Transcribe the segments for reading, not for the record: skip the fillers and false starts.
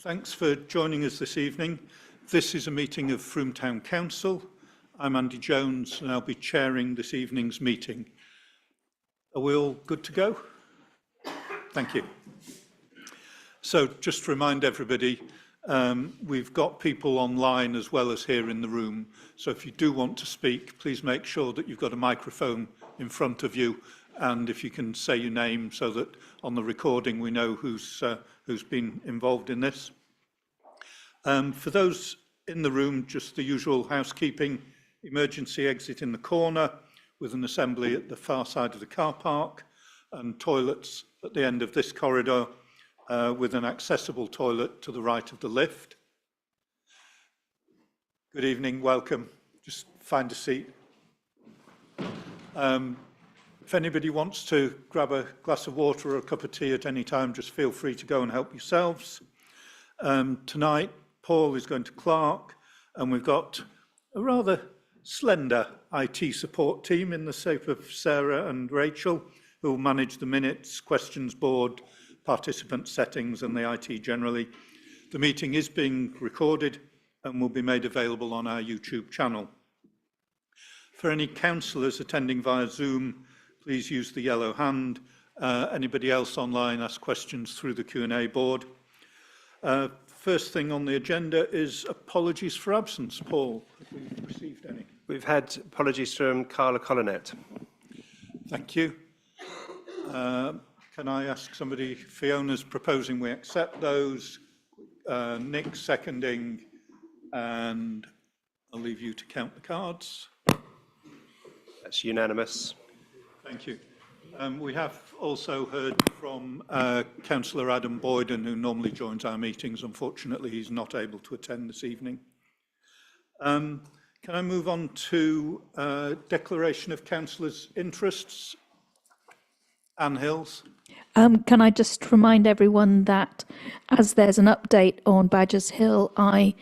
Thanks for joining us this evening. This is a meeting of Frome Town Council. I'm Andy Jones and I'll be chairing this evening's meeting. Are we all good to go? Thank you. So just to remind everybody, we've got people online as well as here in the room. So if you do want to speak, please make sure that you've got a microphone in front of you, and if you can say your name so that on the recording we know who's been involved in this. For those in the room, just the usual housekeeping: emergency exit in the corner with an assembly at the far side of the car park, and toilets at the end of this corridor with an accessible toilet to the right of the lift. Good evening, welcome. Just find a seat. If anybody wants to grab a glass of water or a cup of tea at any time, just feel free to go and help yourselves. Tonight, Paul is going to clerk, and we've got a rather slender IT support team in the shape of Sarah and Rachel, who will manage the minutes, questions board, participant settings, and the IT generally. The meeting is being recorded and will be made available on our YouTube channel. For any councillors attending via Zoom, please use the yellow hand. Anybody else online, ask questions through the Q&A board. First thing on the agenda is apologies for absence. Paul, have we received any? We've had apologies from Carla Collinet. Thank you. Can I ask somebody? Fiona's proposing we accept those. Nick seconding, and I'll leave you to count the cards. That's unanimous. Thank you. We have also heard from Councillor Adam Boyden, who normally joins our meetings. Unfortunately, he's not able to attend this evening. Can I move on to declaration of councillors' interests? Anne Hills. Can I just remind everyone that as there's an update on Badgers Hill, I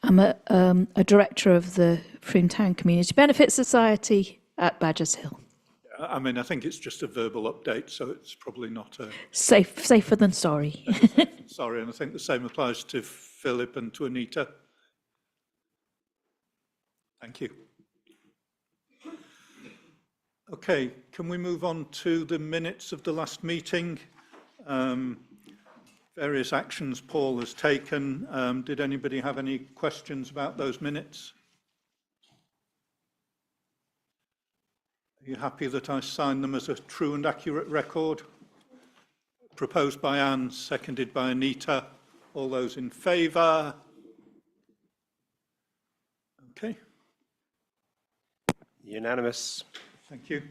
am a director of the Frome Town Community Benefit Society at Badgers Hill. I mean, I think it's just a verbal update, so it's probably not a... Safer than sorry. Sorry, and I think the same applies to Philip and to Anita. Thank you. Okay, can we move on to the minutes of the last meeting? Various actions Paul has taken. Did anybody have any questions about those minutes? Are you happy that I sign them as a true and accurate record? Proposed by Anne, seconded by Anita. All those in favour? Okay. Unanimous. Thank you.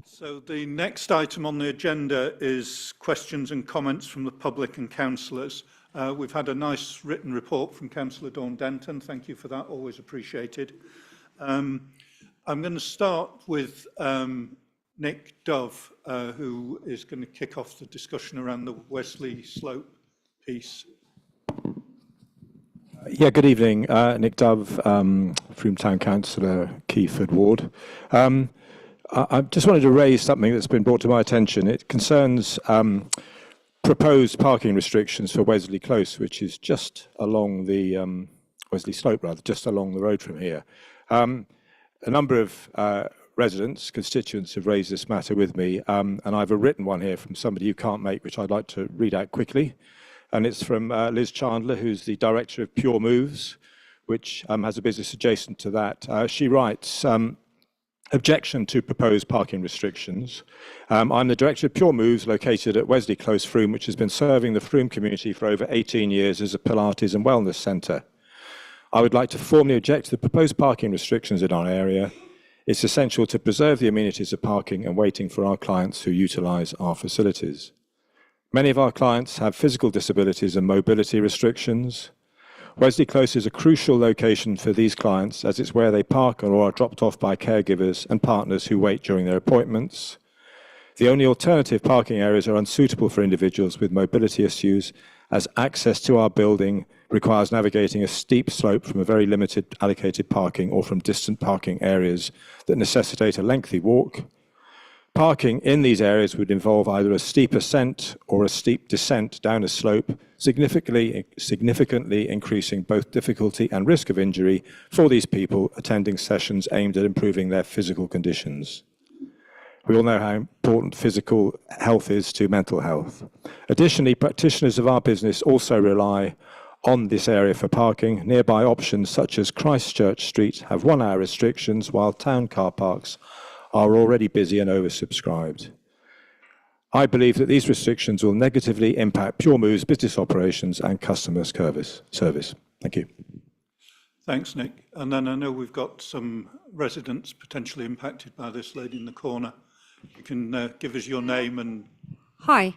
So the next item on the agenda is questions and comments from the public and councillors. We've had a nice written report from Councillor Dawn Denton. Thank you for that, always appreciated. I'm going to start with Nick Dove, who is going to kick off the discussion around the Wesley Slope piece. Yeah, good evening. Nick Dove, Frome Town Councillor, Keyford Ward. I just wanted to raise something that's been brought to my attention. It concerns proposed parking restrictions for Wesley Close, which is just along the Wesley Slope, rather, just along the road from here. A number of residents, constituents, have raised this matter with me, and I have a written one here from somebody who can't make, which I'd like to read out quickly. And it's from Liz Chandler, who's the director of Pure Moves, which has a business adjacent to that. She writes, objection to proposed parking restrictions. I'm the director of Pure Moves, located at Wesley Close, Frome, which has been serving the Frome community for over 18 years as a Pilates and wellness centre. I would like to formally object to the proposed parking restrictions in our area. It's essential to preserve the amenities of parking and waiting for our clients who utilise our facilities. Many of our clients have physical disabilities and mobility restrictions. Wesley Close is a crucial location for these clients, as it's where they park or are dropped off by caregivers and partners who wait during their appointments. The only alternative parking areas are unsuitable for individuals with mobility issues, as access to our building requires navigating a steep slope from a very limited allocated parking or from distant parking areas that necessitate a lengthy walk. Parking in these areas would involve either a steep ascent or a steep descent down a slope, significantly increasing both difficulty and risk of injury for these people attending sessions aimed at improving their physical conditions. We all know how important physical health is to mental health. Additionally, practitioners of our business also rely on this area for parking. Nearby options such as Christchurch Street have 1-hour restrictions, while town car parks are already busy and oversubscribed. I believe that these restrictions will negatively impact Pure Move's business operations and customer service. Thank you. Thanks, Nick. And then I know we've got some residents potentially impacted by this lady in the corner. You can give us your name and... Hi,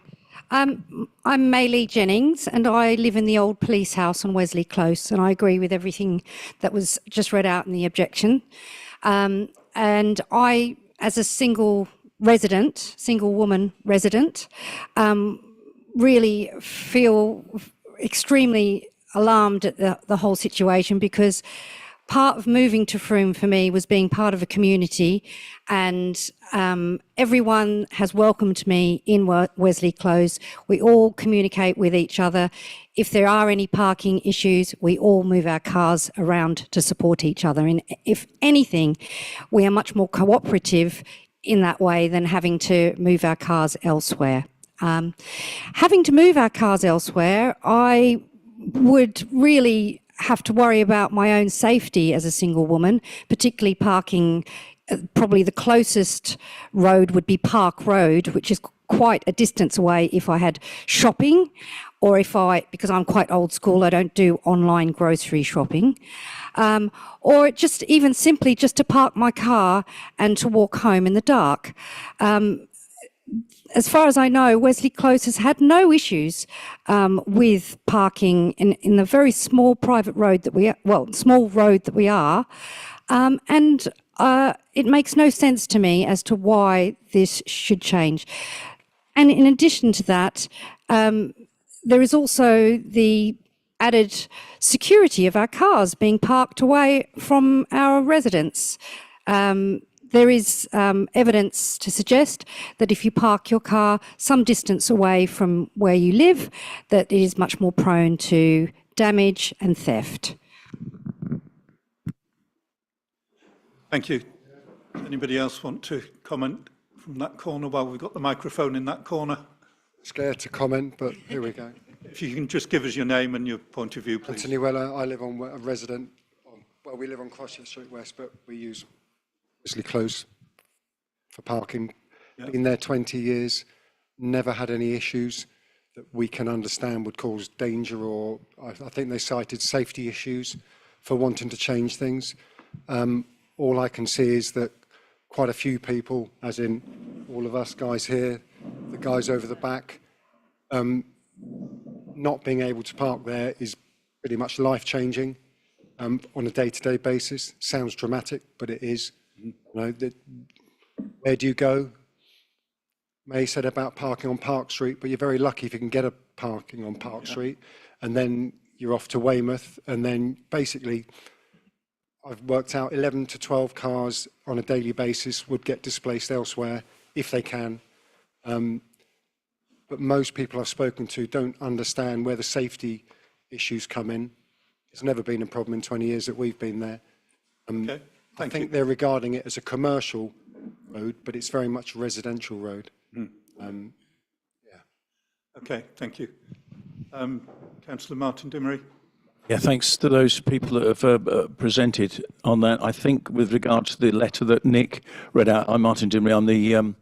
I'm Maylee Jennings and I live in the old police house on Wesley Close, and I agree with everything that was just read out in the objection. And I, as a single woman resident, really feel extremely alarmed at the whole situation, because part of moving to Frome for me was being part of a community, and everyone has welcomed me in Wesley Close. We all communicate with each other. If there are any parking issues, we all move our cars around to support each other. And if anything, we are much more cooperative in that way than having to move our cars elsewhere. Having to move our cars elsewhere, I would really have to worry about my own safety as a single woman, particularly parking. Probably the closest road would be Park Road, which is quite a distance away if I had shopping, or because I'm quite old school, I don't do online grocery shopping, or just even simply just to park my car and to walk home in the dark. As far as I know, Wesley Close has had no issues with parking in the very small private road that we are, and it makes no sense to me as to why this should change. And in addition to that, there is also the added security of our cars being parked away from our residents. There is evidence to suggest that if you park your car some distance away from where you live, that it is much more prone to damage and theft. Thank you. Does anybody else want to comment from that corner while we've got the microphone in that corner? Scared to comment, but here we go. If you can just give us your name and your point of view, please. Anthony Weller, I live on a resident, well, we live on Christchurch Street West, but we use Wesley Close for parking. Yep. Been there 20 years, never had any issues that we can understand would cause danger, or I think they cited safety issues for wanting to change things. All I can see is that quite a few people, as in all of us guys here, the guys over the back, not being able to park there is pretty much life-changing on a day-to-day basis. Sounds dramatic, but it is. You know, where do you go? May said about parking on Park Street, but you're very lucky if you can get a parking on Park Street, and then you're off to Weymouth, and then basically I've worked out 11 to 12 cars on a daily basis would get displaced elsewhere if they can. But most people I've spoken to don't understand where the safety issues come in. It's never been a problem in 20 years that we've been there. Okay, I think they're regarding it as a commercial road, but it's very much a residential road. Yeah. Okay, thank you. Councillor Martin Dimery. Yeah, thanks to those people that have presented on that. I think with regard to the letter that Nick read out, I'm Martin Dimley.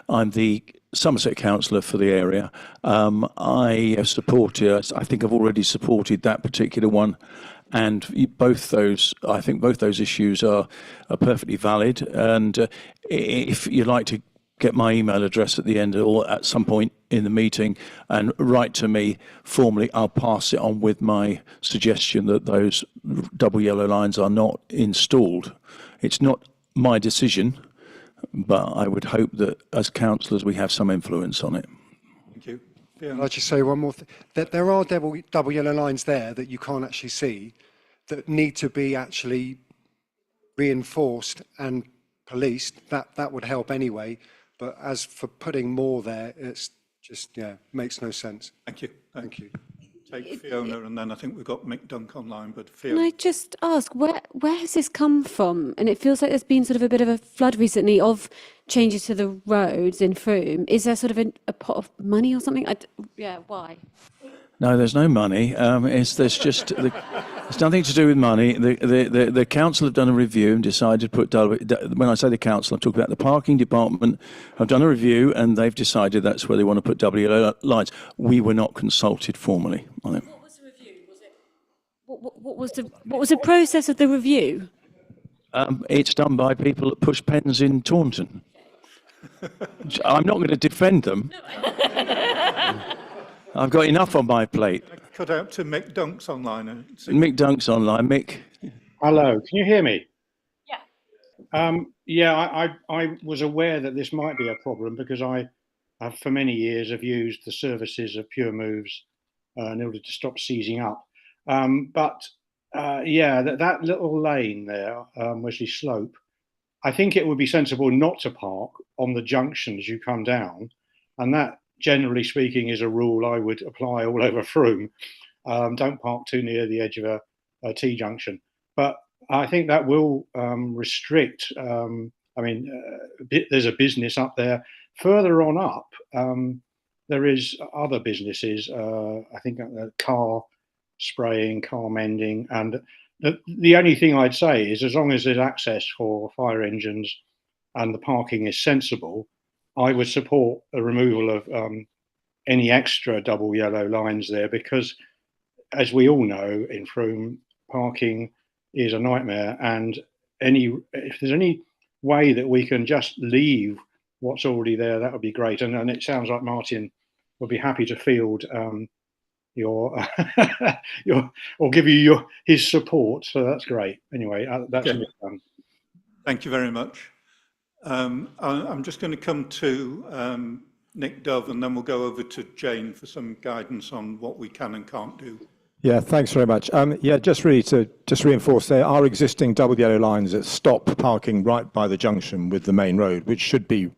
I'm the Somerset councillor for the area. I have supported. I think I've already supported that particular one, and both those. I think both those issues are perfectly valid. And if you'd like to get my email address at the end or at some point in the meeting and write to me formally, I'll pass it on with my suggestion that those double yellow lines are not installed. It's not my decision, but I would hope that as councillors we have some influence on it. Thank you. Can I just say one more thing? That there are double yellow lines there that you can't actually see that need to be actually reinforced and policed. That would help anyway. But as for putting more there, it's just, yeah, makes no sense. Thank you. Thank you. Take Fiona, and then I think we've got Mick Dunk online, but Can Fiona. I just ask, where has this come from? And it feels like there's been sort of a bit of a flood recently of changes to the roads in Frome. Is there sort of a pot of money or something? Yeah, why? No, there's no money. There's nothing to do with money. The council have done a review and decided to put, when I say the council, I'm talking about the parking department, have done a review and they've decided that's where they want to put double yellow lines. We were not consulted formally on it. What was the review? Was it what was the process of the review? It's done by people at Push Pens in Taunton. I'm not going to defend them. I've got enough on my plate. Cut out to Mick Dunk's online. Mick Dunk's online. Mick. Hello, can you hear me? Yeah. I was aware that this might be a problem because I have for many years have used the services of Pure Moves in order to stop seizing up. That little lane there, Wesley Slope, I think it would be sensible not to park on the junction as you come down, and that, generally speaking, is a rule I would apply all over Frome. Don't park too near the edge of a T-junction. But I think that will restrict, there's a business up there. Further on up, there is other businesses, I think car spraying, car mending. And the only thing I'd say is as long as there's access for fire engines and the parking is sensible, I would support the removal of any extra double yellow lines there, because as we all know in Frome, parking is a nightmare, and if there's any way that we can just leave what's already there, that would be great. And it sounds like Martin would be happy to field your or give you his support, so that's great. Anyway, that's Okay. it done. Thank you very much. I'm just going to come to Nick Dove, and then we'll go over to Jane for some guidance on what we can and can't do. Yeah, thanks very much. Just really to reinforce, there are existing double yellow lines that stop parking right by the junction with the main road, which should be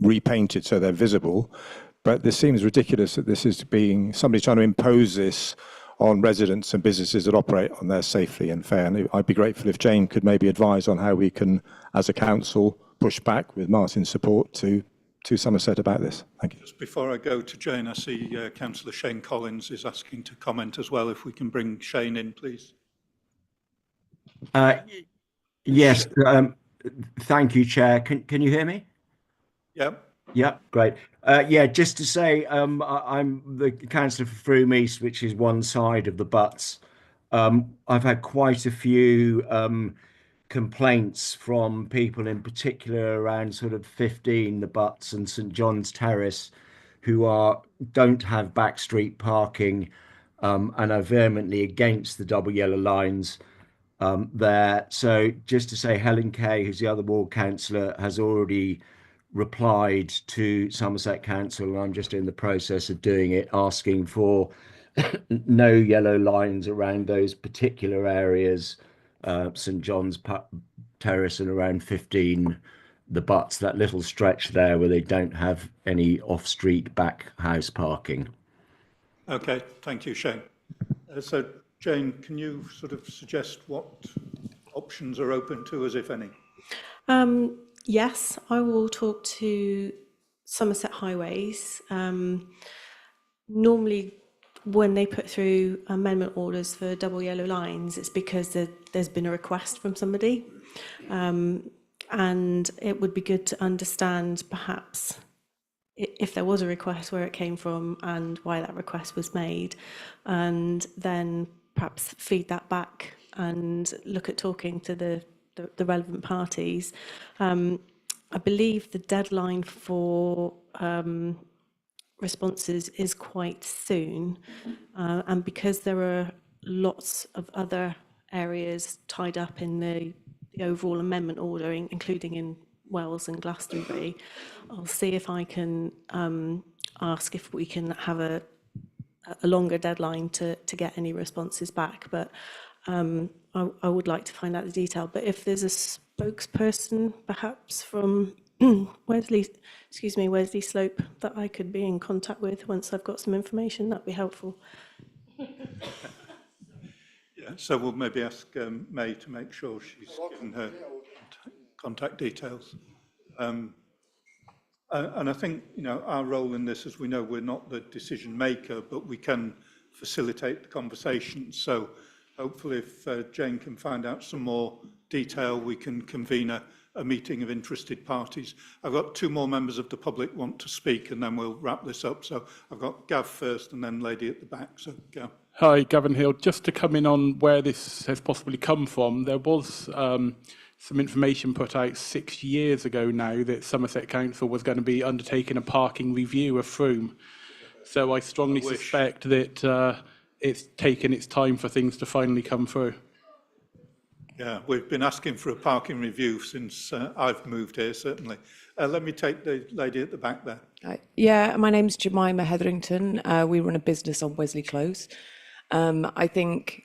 repainted so they're visible. But this seems ridiculous that this is somebody trying to impose this on residents and businesses that operate on there safely and fair. And I'd be grateful if Jane could maybe advise on how we can, as a council, push back with Martin's support to Somerset about this. Thank you. Just before I go to Jane, I see Councillor Shane Collins is asking to comment as well. If we can bring Shane in, please. Yes, thank you, Chair. Can you hear me? Yep. Yeah, great. Just to say, I'm the councillor for Frome East, which is one side of the Butts. I've had quite a few complaints from people in particular around sort of 15 the Butts and St John's Terrace, who don't have back street parking and are vehemently against the double yellow lines there. So just to say, Helen Kay, who's the other ward councillor, has already replied to Somerset Council, and I'm just in the process of doing it, asking for no yellow lines around those particular areas, St John's Terrace and around 15 the Butts, that little stretch there where they don't have any off-street back house parking. Okay, thank you, Shane. So, Jane, can you sort of suggest what options are open to us, if any? Yes, I will talk to Somerset Highways. Normally, when they put through amendment orders for double yellow lines, it's because there's been a request from somebody. And it would be good to understand perhaps if there was a request, where it came from and why that request was made, and then perhaps feed that back and look at talking to the relevant parties. I believe the deadline for responses is quite soon, and because there are lots of other areas tied up in the overall amendment order, including in Wells and Glastonbury, I'll see if I can ask if we can have a longer deadline to get any responses back. But I would like to find out the detail. But if there's a spokesperson perhaps from Wesley Slope that I could be in contact with once I've got some information. That'd be helpful. Yeah, so we'll maybe ask May to make sure she's given her contact details. And I think, you know, our role in this, as we know, we're not the decision maker, but we can facilitate the conversation. So hopefully if Jane can find out some more detail, we can convene a meeting of interested parties. I've got two more members of the public want to speak, and then we'll wrap this up. So I've got Gav first and then lady at the back. So Gav. Hi, Gavin Hill. Just to come in on where this has possibly come from, there was some information put out 6 years ago now that Somerset Council was going to be undertaking a parking review of Frome. So I strongly suspect that it's taken its time for things to finally come through. Yeah, we've been asking for a parking review since I've moved here, certainly. Let me take the lady at the back there. Yeah, my name's Jemima Hetherington. We run a business on Wesley Close. I think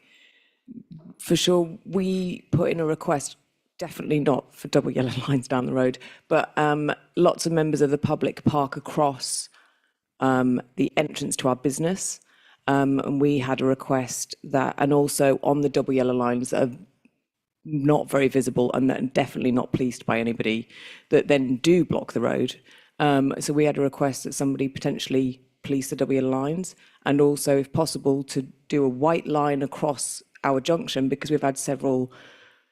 for sure we put in a request, definitely not for double yellow lines down the road, but lots of members of the public park across the entrance to our business. And we had a request that, and also on the double yellow lines that are not very visible and that are definitely not policed by anybody, that then do block the road. So we had a request that somebody potentially police the double yellow lines, and also, if possible, to do a white line across our junction, because we've had several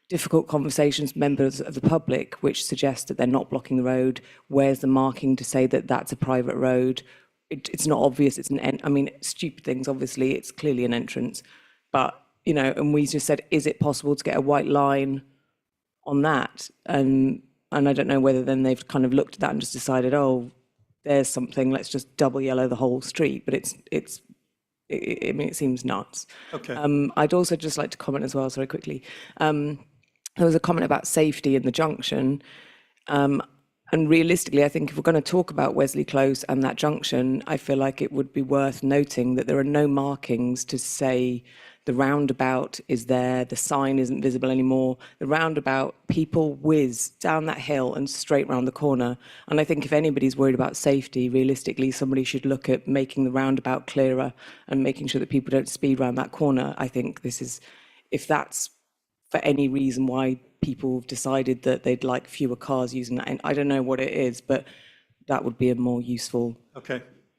difficult conversations with members of the public which suggest that they're not blocking the road. Where's the marking to say that that's a private road? It's not obvious. It's I mean, stupid things, obviously. It's clearly an entrance. But, you know, and we just said, is it possible to get a white line on that? And I don't know whether then they've kind of looked at that and just decided, oh, there's something, let's just double yellow the whole street. But I mean, it seems nuts. Okay. I'd also just like to comment as well, sorry, quickly. There was a comment about safety in the junction. And realistically, I think if we're going to talk about Wesley Close and that junction, I feel like it would be worth noting that there are no markings to say the roundabout is there, the sign isn't visible anymore. The roundabout, people whiz down that hill and straight round the corner. And I think if anybody's worried about safety, realistically, somebody should look at making the roundabout clearer and making sure that people don't speed round that corner. I think this is, if that's for any reason why people have decided that they'd like fewer cars using that, and I don't know what it is, but that would be a more useful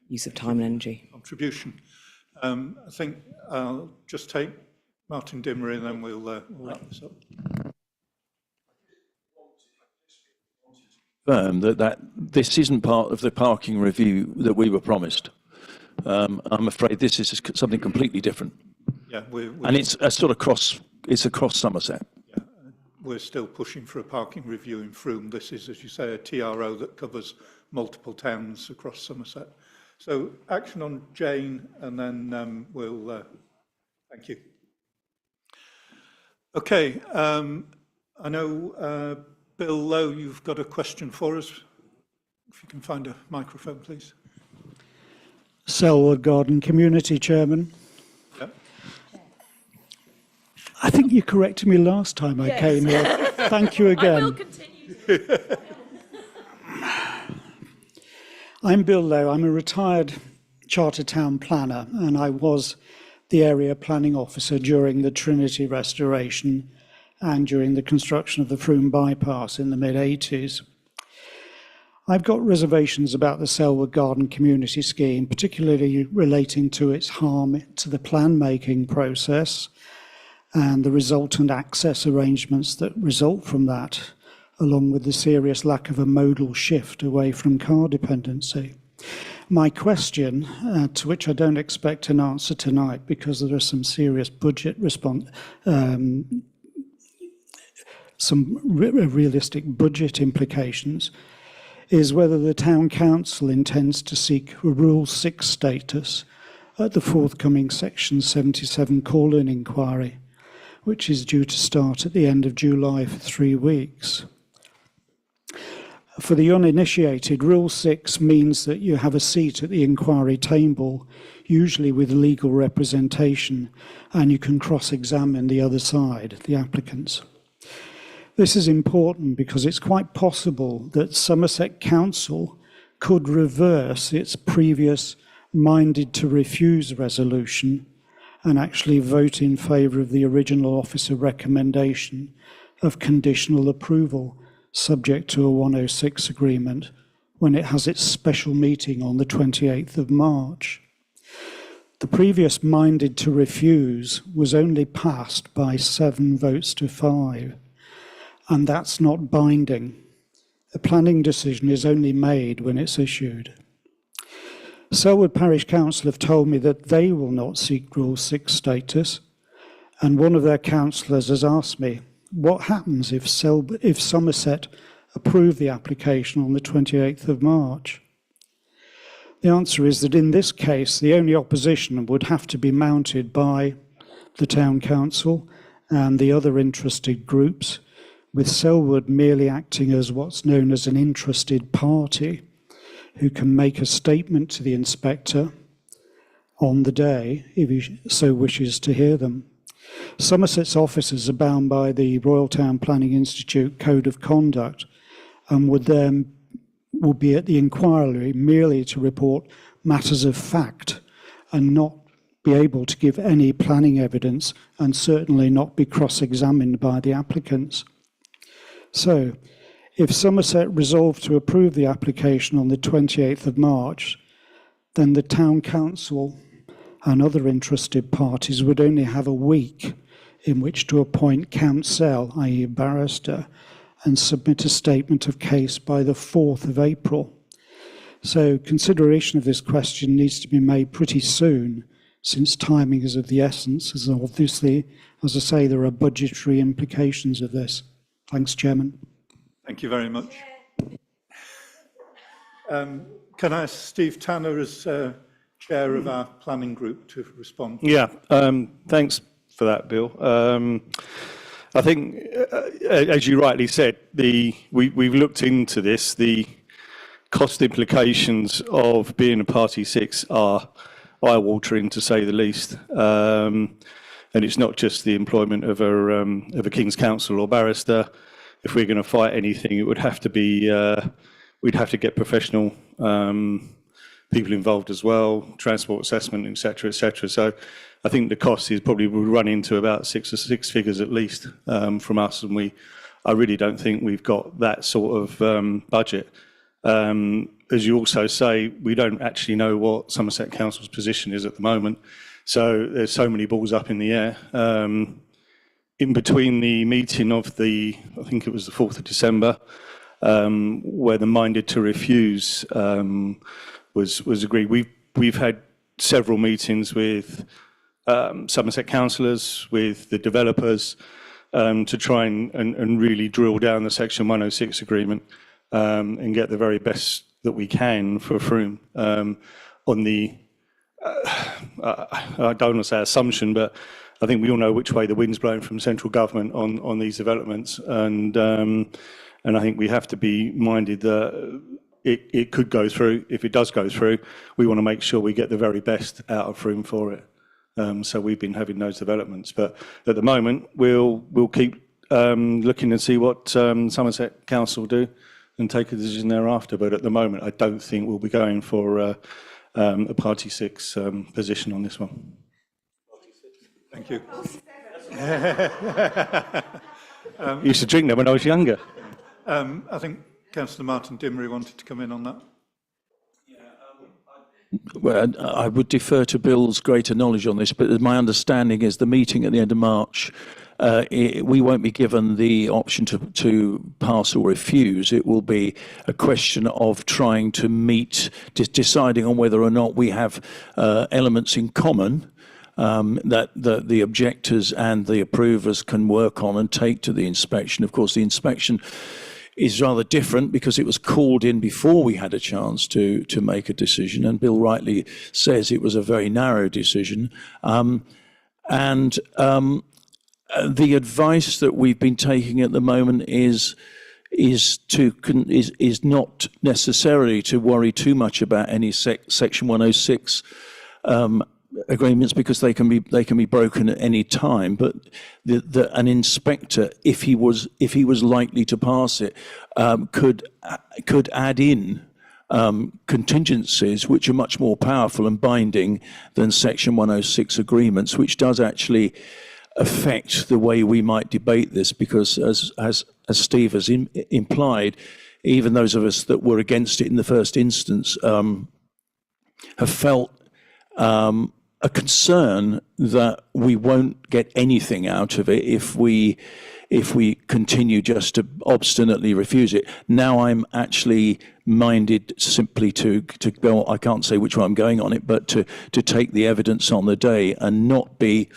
use of time and energy. Contribution. I think I'll just take Martin Dimmery and then we'll wrap this up. That this isn't part of the parking review that we were promised. I'm afraid this is something completely different. Yeah, and it's a sort of it's across Somerset. Yeah, we're still pushing for a parking review in Frome. This is, as you say, a TRO that covers multiple towns across Somerset. So action on Jane, and then we'll, thank you. Okay, I know, Bill Lowe, you've got a question for us. If you can find a microphone, please. Selwood Garden Community Chairman. Yep. I think you corrected me last time I came here. Thank you again. I will continue. I'm Bill Lowe. I'm a retired Charter Town planner, and I was the area planning officer during the Trinity restoration and during the construction of the Frome bypass in the mid-80s. I've got reservations about the Selwood Garden Community Scheme, particularly relating to its harm to the plan-making process and the resultant access arrangements that result from that, along with the serious lack of a modal shift away from car dependency. My question, to which I don't expect an answer tonight because there are some serious budget realistic budget implications, is whether the Town Council intends to seek a Rule 6 status at the forthcoming Section 77 call-in inquiry, which is due to start at the end of July for 3 weeks. For the uninitiated, Rule 6 means that you have a seat at the inquiry table, usually with legal representation, and you can cross-examine the other side, the applicants. This is important because it's quite possible that Somerset Council could reverse its previous minded to refuse resolution and actually vote in favour of the original officer recommendation of conditional approval subject to a 106 agreement when it has its special meeting on the 28th of March. The previous minded to refuse was only passed by 7 votes to 5, and that's not binding. A planning decision is only made when it's issued. Selwood Parish Council have told me that they will not seek Rule 6 status, and one of their councillors has asked me, what happens if Somerset approve the application on the 28th of March? The answer is that in this case, the only opposition would have to be mounted by the Town Council and the other interested groups, with Selwood merely acting as what's known as an interested party, who can make a statement to the inspector on the day, if he so wishes to hear them. Somerset's officers are bound by the Royal Town Planning Institute Code of Conduct and would be at the inquiry merely to report matters of fact and not be able to give any planning evidence and certainly not be cross-examined by the applicants. So, if Somerset resolved to approve the application on the 28th of March, then the Town Council and other interested parties would only have a week in which to appoint counsel, i.e. a barrister, and submit a statement of case by the 4th of April. So consideration of this question needs to be made pretty soon, since timing is of the essence, as obviously, as I say, there are budgetary implications of this. Thanks, Chairman. Thank you very much. Can I ask Steve Tanner as chair of our planning group to respond? Yeah, thanks for that, Bill. I think, as you rightly said, we've looked into this. The cost implications of being a Party 6 are eye-watering, to say the least. And it's not just the employment of a King's Counsel or barrister. If we're going to fight anything, it would have to be, we'd have to get professional people involved as well, transport assessment, et cetera, et cetera. So I think the cost is probably would run into about six figures at least from us, and I really don't think we've got that sort of budget. As you also say, we don't actually know what Somerset Council's position is at the moment, so there's so many balls up in the air. In between the meeting of I think it was the 4th of December, where the minded to refuse was agreed. We've had several meetings with Somerset councillors, with the developers, to try and really drill down the Section 106 agreement and get the very best that we can for Frome on the, I don't want to say assumption, but I think we all know which way the wind's blowing from central government on these developments, and I think we have to be minded that it could go through. If it does go through, we want to make sure we get the very best out of Frome for it. So we've been having those developments, but at the moment we'll keep looking and see what Somerset Council do and take a decision thereafter. But at the moment, I don't think we'll be going for a Party 6 position on this one. Thank you. I used to drink them when I was younger. I think Councillor Martin Dimmery wanted to come in on that. Well, I would defer to Bill's greater knowledge on this, but my understanding is the meeting at the end of March, we won't be given the option to pass or refuse. It will be a question of trying to meet, deciding on whether or not we have elements in common that the objectors and the approvers can work on and take to the inspection. Of course, the inspection is rather different because it was called in before we had a chance to make a decision, and Bill rightly says it was a very narrow decision. The advice that we've been taking at the moment is not necessarily to worry too much about any Section 106 agreements because they can be broken at any time. But an inspector, if he was likely to pass it, could add in contingencies which are much more powerful and binding than Section 106 agreements, which does actually affect the way we might debate this, because as Steve has implied, even those of us that were against it in the first instance have felt a concern that we won't get anything out of it if we continue just to obstinately refuse it. Now I'm actually minded simply to go, I can't say which way I'm going on it, but to take the evidence on the day and not be,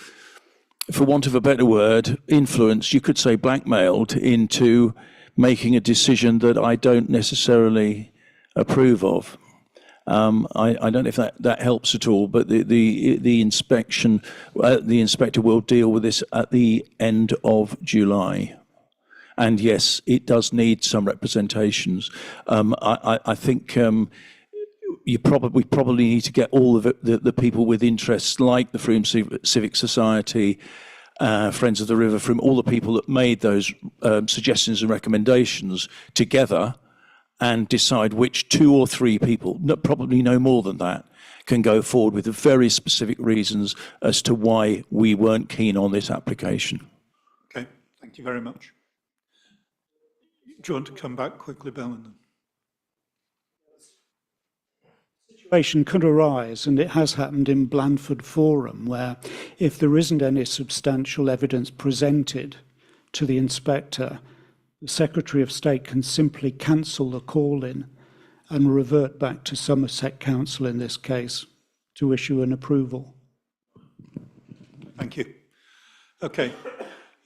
for want of a better word, influenced, you could say blackmailed, into making a decision that I don't necessarily approve of. I don't know if that helps at all, but the inspector will deal with this at the end of July. And yes, it does need some representations. I think we probably need to get all of the people with interests, like the Frome Civic Society, Friends of the River, from all the people that made those suggestions and recommendations together, and decide which 2 or 3 people, probably no more than that, can go forward with the very specific reasons as to why we weren't keen on this application. Okay, thank you very much. Do you want to come back quickly, Belen? Situation could arise, and it has happened in Blandford Forum, where if there isn't any substantial evidence presented to the inspector, the Secretary of State can simply cancel the call-in and revert back to Somerset Council in this case to issue an approval. Thank you. Okay.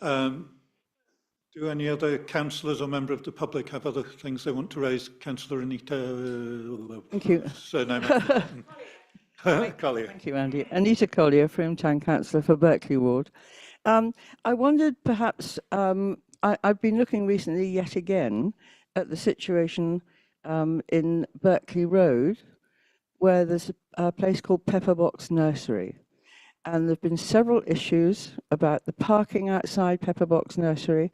Do any other councillors or member of the public have other things they want to raise? Councillor Anita. Thank you. Surname. Collier. Thank you, Andy. Anita Collier, Frome Town Councillor for Berkeley Ward. I wondered perhaps, I've been looking recently yet again at the situation in Berkeley Road, where there's a place called Pepperbox Nursery. And there have been several issues about the parking outside Pepperbox Nursery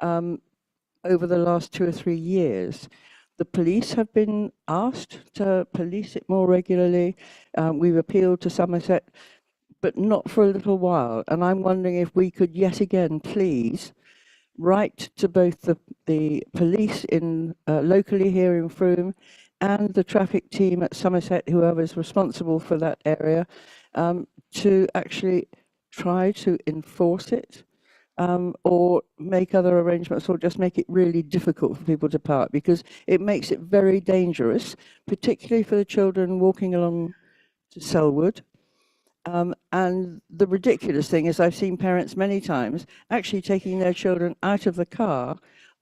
over the last 2 or 3 years. The police have been asked to police it more regularly. We've appealed to Somerset, but not for a little while. And I'm wondering if we could yet again, please, write to both the police in locally here in Frome and the traffic team at Somerset, whoever is responsible for that area, to actually try to enforce it, or make other arrangements, or just make it really difficult for people to park, because it makes it very dangerous, particularly for the children walking along to Selwood. And the ridiculous thing is I've seen parents many times actually taking their children out of the car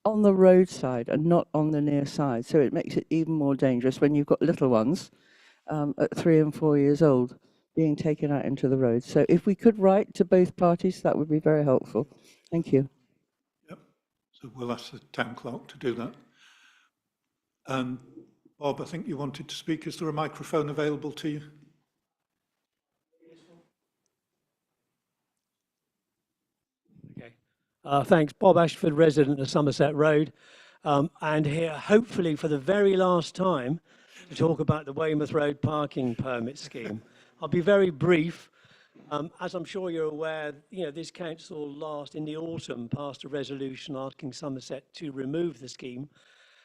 on the roadside and not on the near side. So it makes it even more dangerous when you've got little ones at 3 and 4 years old being taken out into the road. So if we could write to both parties, that would be very helpful. Thank you. Yep. So we'll ask the town clerk to do that. Bob, I think you wanted to speak. Is there a microphone available to you? Thanks. Bob Ashford, resident of Somerset Road, and here hopefully for the very last time to talk about the Weymouth Road parking permit scheme. I'll be very brief. As I'm sure you're aware, this council in the autumn passed a resolution asking Somerset to remove the scheme.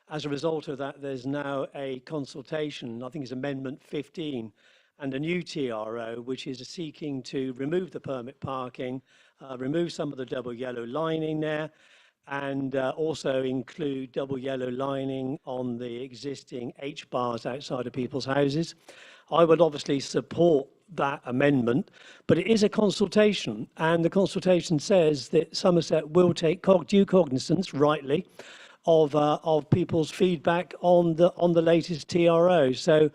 As a result of that, there's now a consultation, I think it's Amendment 15, and a new TRO, which is seeking to remove the permit parking, remove some of the double yellow lining there, and also include double yellow lining on the existing H-bars outside of people's houses. I would obviously support that amendment, but it is a consultation, and the consultation says that Somerset will take due cognizance, rightly, of people's feedback on the latest TRO. So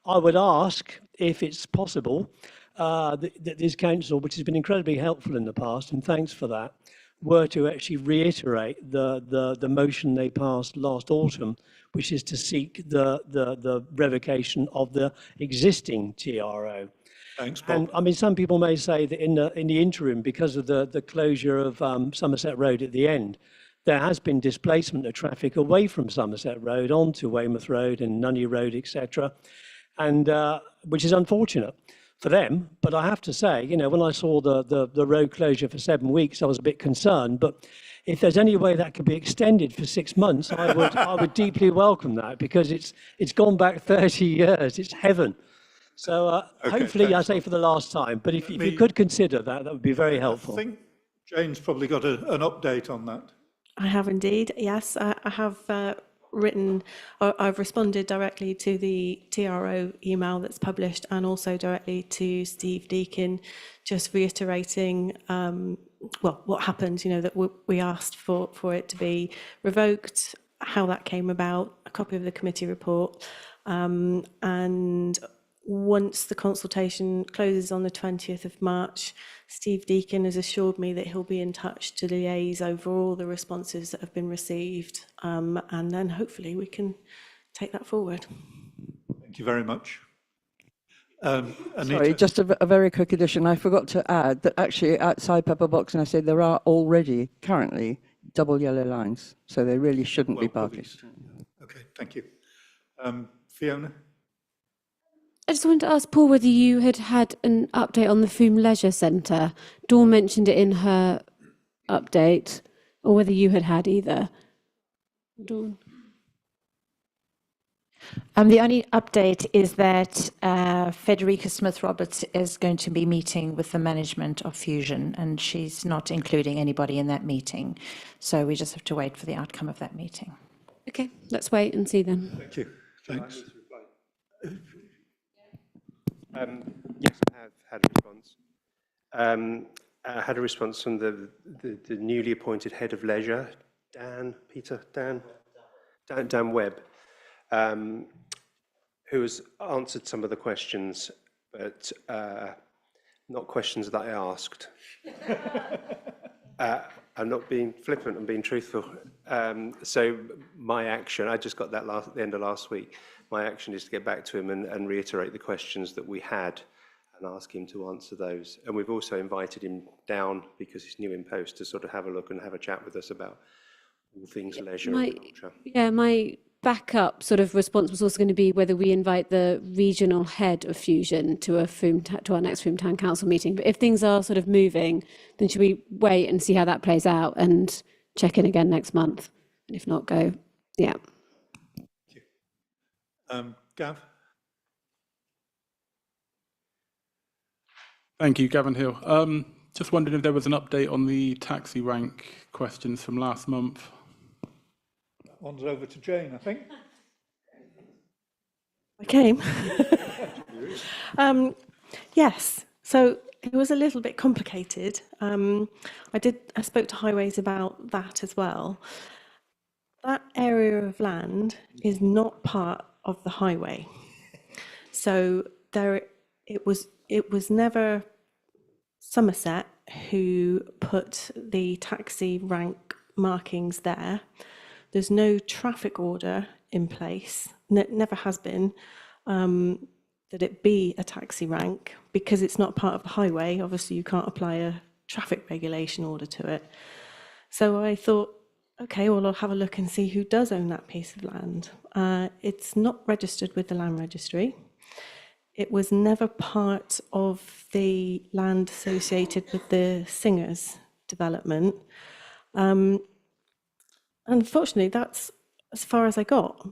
I would ask if it's possible that this council, which has been incredibly helpful in the past, and thanks for that, were to actually reiterate the motion they passed last autumn, which is to seek the revocation of the existing TRO. Thanks, Bob. And I mean, some people may say that in the interim, because of the closure of Somerset Road at the end, there has been displacement of traffic away from Somerset Road onto Weymouth Road and Nunney Road, etc., and which is unfortunate for them. But I have to say, you know, when I saw the road closure for 7 weeks, I was a bit concerned. But if there's any way that could be extended for 6 months, I would deeply welcome that, because it's gone back 30 years. It's heaven. So hopefully, thanks, I say for the last time, but if you could consider that, that would be very helpful. I think Jane's probably got an update on that. I have indeed, yes. I have I've responded directly to the TRO email that's published, and also directly to Steve Deakin, just reiterating, what happened, you know, that we asked for it to be revoked, how that came about, a copy of the committee report, and once the consultation closes on the 20th of March, Steve Deakin has assured me that he'll be in touch to liaise over all the responses that have been received, and then hopefully we can take that forward. Thank you very much. Sorry, just a very quick addition. I forgot to add that actually outside Pepper Box, and I say there are already currently double yellow lines, so they really shouldn't be parking. Okay, thank you. Fiona? I just wanted to ask Paul whether you had had an update on the Frome Leisure Centre. Dawn mentioned it in her update, or whether you had either. Dawn? The only update is that Federica Smith-Roberts is going to be meeting with the management of Fusion, and she's not including anybody in that meeting. So we just have to wait for the outcome of that meeting. Okay, let's wait and see then. Thank you. Thanks. Yes, I have had a response. I had a response from the newly appointed head of leisure, Dan Webb, who has answered some of the questions, but not questions that I asked. I'm not being flippant, I'm being truthful. So my action, I just got that at the end of last week. My action is to get back to him and reiterate the questions that we had and ask him to answer those. And we've also invited him down, because he's new in post, to sort of have a look and have a chat with us about all things leisure and culture. Yeah, my backup sort of response was also going to be whether we invite the regional head of Fusion to our next Frome Town Council meeting. But if things are sort of moving, then should we wait and see how that plays out and check in again next month? And if not, go, yeah. Gav? Thank you, Gavin Hill. Just wondering if there was an update on the taxi rank questions from last month. That one's over to Jane, I think. Okay. Yes, so it was a little bit complicated. I spoke to Highways about that as well. That area of land is not part of the highway. So it was never Somerset who put the taxi rank markings there. There's no traffic order in place, never has been, that it be a taxi rank, because it's not part of the highway. Obviously you can't apply a traffic regulation order to it. So I thought, okay, well, I'll have a look and see who does own that piece of land. It's not registered with the land registry. It was never part of the land associated with the Singers development. Unfortunately, that's as far as I got.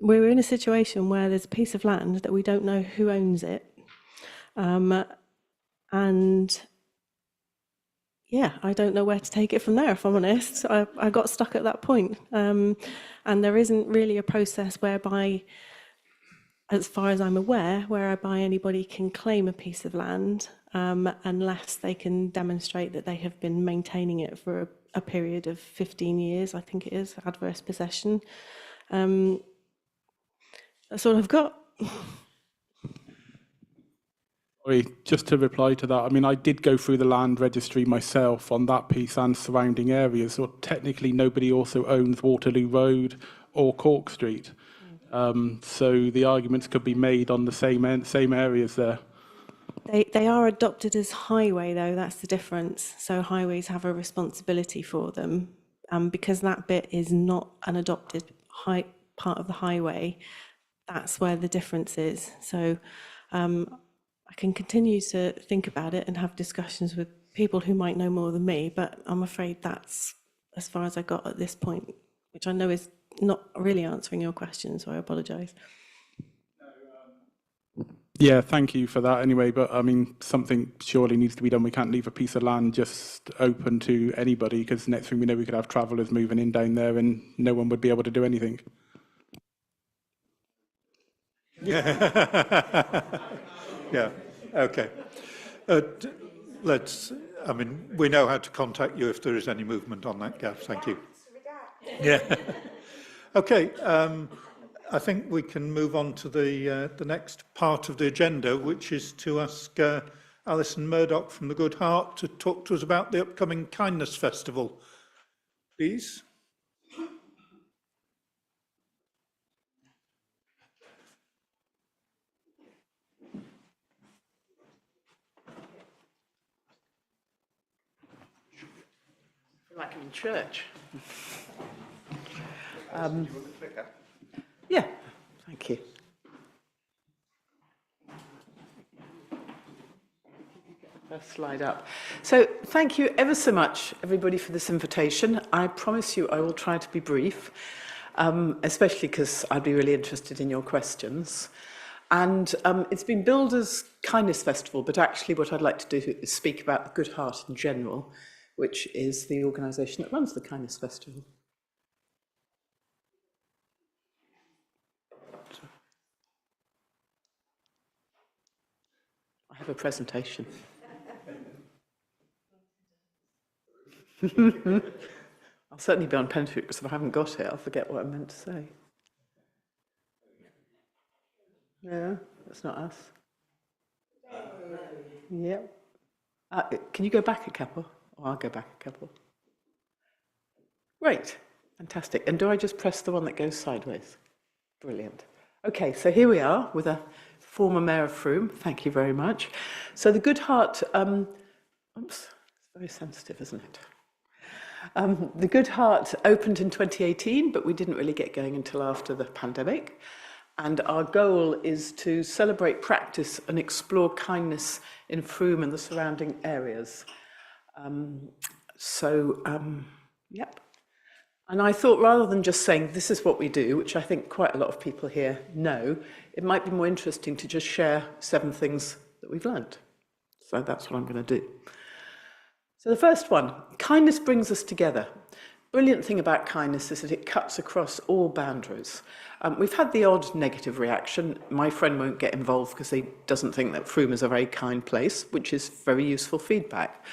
We're in a situation where there's a piece of land that we don't know who owns it. And yeah, I don't know where to take it from there, if I'm honest. I got stuck at that point. And there isn't really a process whereby, as far as I'm aware, whereby anybody can claim a piece of land unless they can demonstrate that they have been maintaining it for a period of 15 years, I think it is, adverse possession. That's all I've got. Sorry, just to reply to that, I mean, I did go through the land registry myself on that piece and surrounding areas. So technically, nobody also owns Waterloo Road or Cork Street. So the arguments could be made on the same areas there. They are adopted as highway, though. That's the difference. So highways have a responsibility for them, because that bit is not an adopted part of the highway. That's where the difference is. So I can continue to think about it and have discussions with people who might know more than me, but I'm afraid that's as far as I got at this point, which I know is not really answering your question, so I apologise. Yeah, thank you for that anyway, but I mean, something surely needs to be done. We can't leave a piece of land just open to anybody, because next thing we know, we could have travellers moving in down there and no one would be able to do anything. Yeah. Yeah, okay. I mean, we know how to contact you if there is any movement on that, Gav, thank you. Yeah. Okay, I think we can move on to the next part of the agenda, which is to ask Alison Murdoch from the Good Heart to talk to us about the upcoming Kindness Festival. Please. Like I'm in church. Yeah, thank you. First slide up. So thank you ever so much, everybody, for this invitation. I promise you I will try to be brief, especially because I'd be really interested in your questions. And it's been billed as Kindness Festival, but actually what I'd like to do is speak about the Good Heart in general, which is the organisation that runs the Kindness Festival. I have a presentation. I'll certainly be on pen to it, because if I haven't got it, I'll forget what I meant to say. Yeah, that's not us. Yep. Can you go back a couple? Or I'll go back a couple. Great, fantastic. And do I just press the one that goes sideways? Brilliant. Okay, so here we are with a former Mayor of Frome. Thank you very much. So the Good Heart, oops, it's very sensitive, isn't it? The Good Heart opened in 2018, but we didn't really get going until after the pandemic. And our goal is to celebrate, practice and explore kindness in Frome and the surrounding areas. Yep. And I thought, rather than just saying this is what we do, which I think quite a lot of people here know, it might be more interesting to just share 7 things that we've learned. So that's what I'm going to do. So the first one, kindness brings us together. Brilliant thing about kindness is that it cuts across all boundaries. We've had the odd negative reaction. My friend won't get involved because he doesn't think that Frome is a very kind place, which is very useful feedback.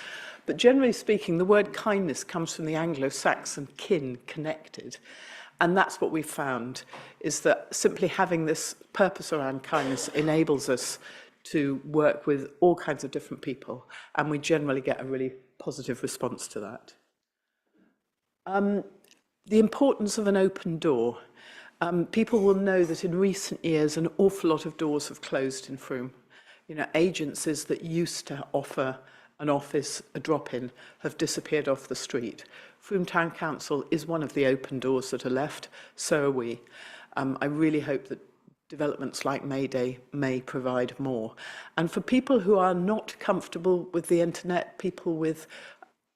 But generally speaking, the word kindness comes from the Anglo-Saxon kin, connected. And that's what we've found, is that simply having this purpose around kindness enables us to work with all kinds of different people. And we generally get a really positive response to that. The importance of an open door. People will know that in recent years, an awful lot of doors have closed in Frome. You know, agencies that used to offer an office, a drop-in, have disappeared off the street. Frome Town Council is one of the open doors that are left, so are we. I really hope that developments like Mayday may provide more. And for people who are not comfortable with the internet, people with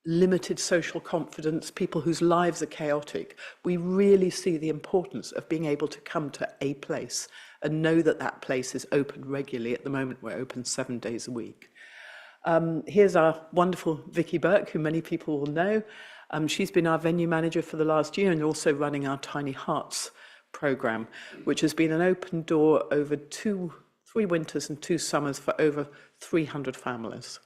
limited social confidence, people whose lives are chaotic, we really see the importance of being able to come to a place and know that that place is open regularly. At the moment, we're open 7 days a week. Here's our wonderful Vicky Burke, who many people will know. She's been our venue manager for the last year and also running our Tiny Hearts programme, which has been an open door over 3 winters and 2 summers for over 300 families.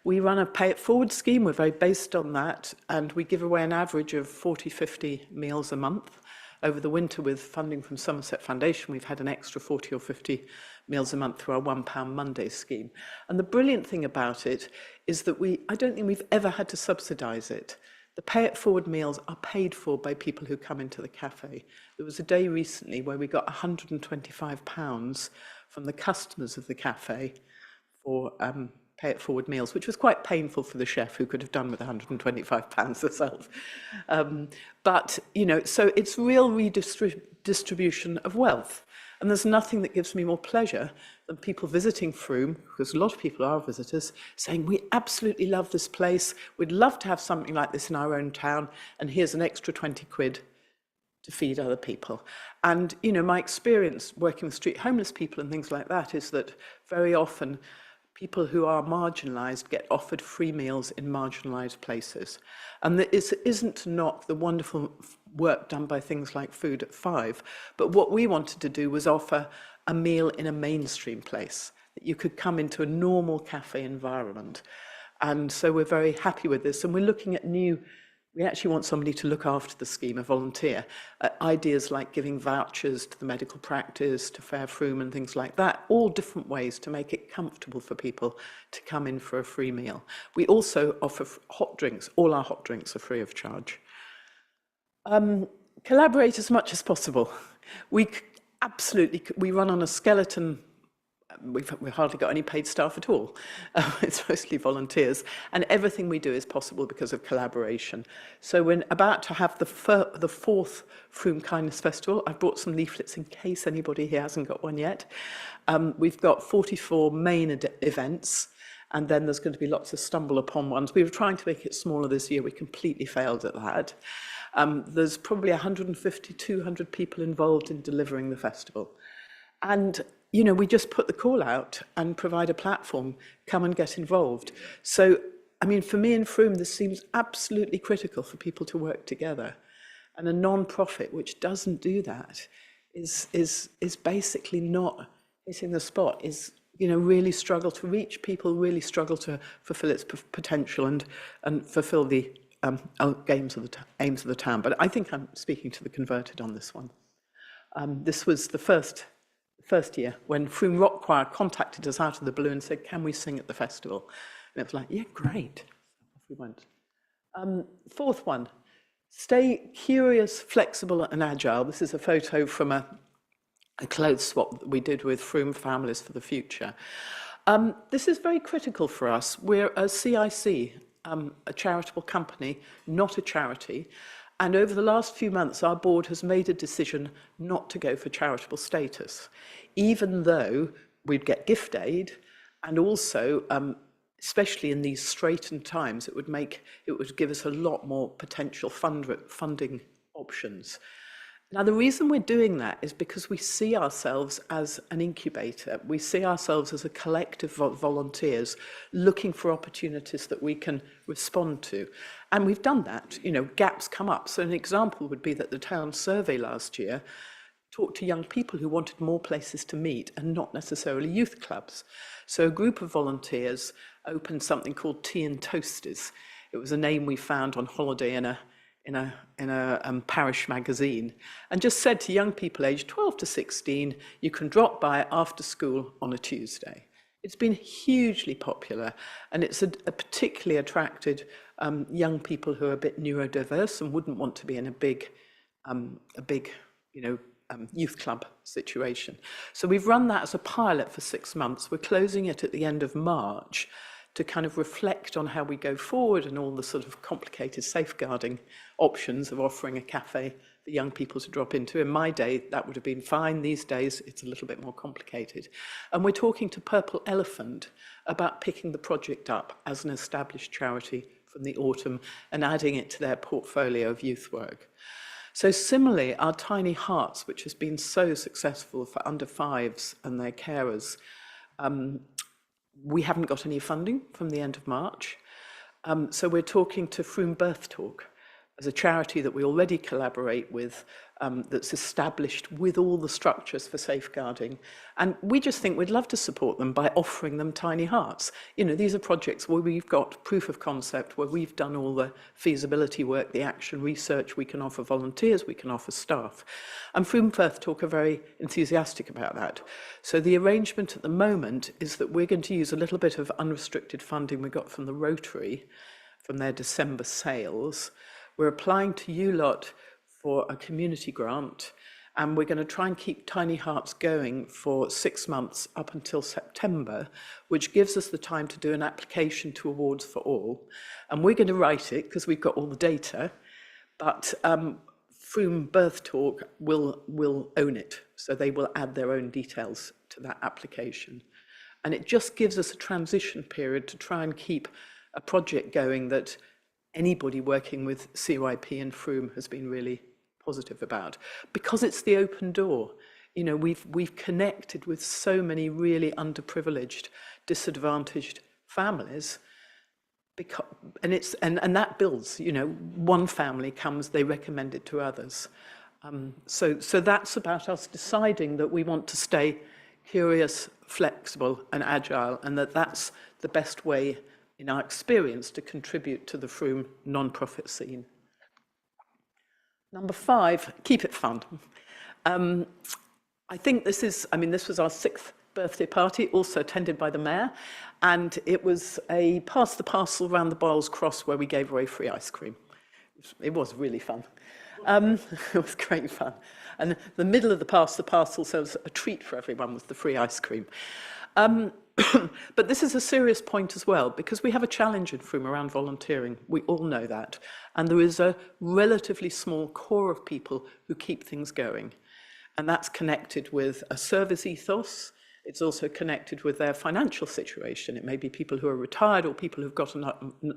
We run a pay it forward scheme. We're very based on that, and we give away an average of 40-50 meals a month. Over the winter, with funding from Somerset Foundation, we've had an extra 40 or 50 meals a month through our £1 Monday scheme. And the brilliant thing about it is that I don't think we've ever had to subsidise it. The pay it forward meals are paid for by people who come into the cafe. There was a day recently where we got £125 from the customers of the cafe for pay it forward meals, which was quite painful for the chef, who could have done with £125 herself. But, you know, so it's real redistribution of wealth. And there's nothing that gives me more pleasure than people visiting Frome, because a lot of people are visitors, saying, we absolutely love this place, we'd love to have something like this in our own town, and here's an extra 20 quid to feed other people. And, you know, my experience working with street homeless people and things like that is that very often people who are marginalised get offered free meals in marginalised places. And this isn't to knock the wonderful work done by things like Food at Five, but what we wanted to do was offer a meal in a mainstream place, that you could come into a normal cafe environment. And so we're very happy with this, and we're looking at we actually want somebody to look after the scheme, a volunteer. Ideas like giving vouchers to the medical practice, to Fair Frome and things like that, all different ways to make it comfortable for people to come in for a free meal. We also offer hot drinks. All our hot drinks are free of charge. Collaborate as much as possible. We run on a skeleton. We've hardly got any paid staff at all. It's mostly volunteers, and everything we do is possible because of collaboration. So we're about to have the fourth Frome Kindness Festival. I've brought some leaflets in case anybody here hasn't got one yet. We've got 44 main events, and then there's going to be lots of stumble upon ones. We were trying to make it smaller this year. We completely failed at that. There's probably 150, 200 people involved in delivering the festival. And you know, we just put the call out and provide a platform, come and get involved. So, I mean, for me in Frome, this seems absolutely critical for people to work together. And a non-profit which doesn't do that is basically not hitting the spot, is, you know, really struggle to reach people, really struggle to fulfill its potential and fulfill the aims of the town. But I think I'm speaking to the converted on this one. This was the first year when Frome Rock Choir contacted us out of the blue and said, can we sing at the festival? And it was like, yeah, great. Off we went. Fourth one, stay curious, flexible and agile. This is a photo from a clothes swap that we did with Frome Families for the Future. This is very critical for us. We're a CIC, a charitable company, not a charity. And over the last few months, our board has made a decision not to go for charitable status, even though we'd get gift aid, and also, especially in these straitened times, it would give us a lot more potential funding options. Now, the reason we're doing that is because we see ourselves as an incubator. We see ourselves as a collective of volunteers looking for opportunities that we can respond to. And we've done that. You know, gaps come up. So an example would be that the town survey last year talked to young people who wanted more places to meet and not necessarily youth clubs. So a group of volunteers opened something called Tea and Toasties. It was a name we found on holiday in a parish magazine, and just said to young people aged 12 to 16, you can drop by after school on a Tuesday. It's been hugely popular, and it's particularly attracted young people who are a bit neurodiverse and wouldn't want to be in a big youth club situation. So we've run that as a pilot for 6 months. We're closing it at the end of March to kind of reflect on how we go forward and all the sort of complicated safeguarding options of offering a cafe for young people to drop into. In my day, that would have been fine. These days, it's a little bit more complicated. And we're talking to Purple Elephant about picking the project up as an established charity from the autumn and adding it to their portfolio of youth work. So similarly, our Tiny Hearts, which has been so successful for under fives and their carers, we haven't got any funding from the end of March. So we're talking to Frome Birth Talk as a charity that we already collaborate with, that's established with all the structures for safeguarding. And we just think we'd love to support them by offering them Tiny Hearts. You know, these are projects where we've got proof of concept, where we've done all the feasibility work, the action research, we can offer volunteers, we can offer staff. And Frome Birth Talk are very enthusiastic about that. So the arrangement at the moment is that we're going to use a little bit of unrestricted funding we got from the Rotary, from their December sales. We're applying to you lot for a community grant, And we're going to try and keep Tiny Hearts going for 6 months up until September, which gives us the time to do an application to awards for all. And we're going to write it because we've got all the data, but Frome Birth Talk will own it. So they will add their own details to that application. And it just gives us a transition period to try and keep a project going that anybody working with CYP and Frome has been really positive about, because it's the open door. You know, we've connected with so many really underprivileged, disadvantaged families, because, and that builds. You know, one family comes, they recommend it to others. So that's about us deciding that we want to stay curious, flexible, and agile, and that's the best way, in our experience, to contribute to the Frome non-profit scene. Number 5, keep it fun. I think this was our 6th birthday party, also attended by the mayor, and it was a pass the parcel around the Boyles Cross where we gave away free ice cream. It was really fun. It was great fun. And the middle of the pass the parcel, so it was a treat for everyone with the free ice cream. But this is a serious point as well, because we have a challenge in Frome around volunteering. We all know that. And there is a relatively small core of people who keep things going. And that's connected with a service ethos. It's also connected with their financial situation. It may be people who are retired or people who've got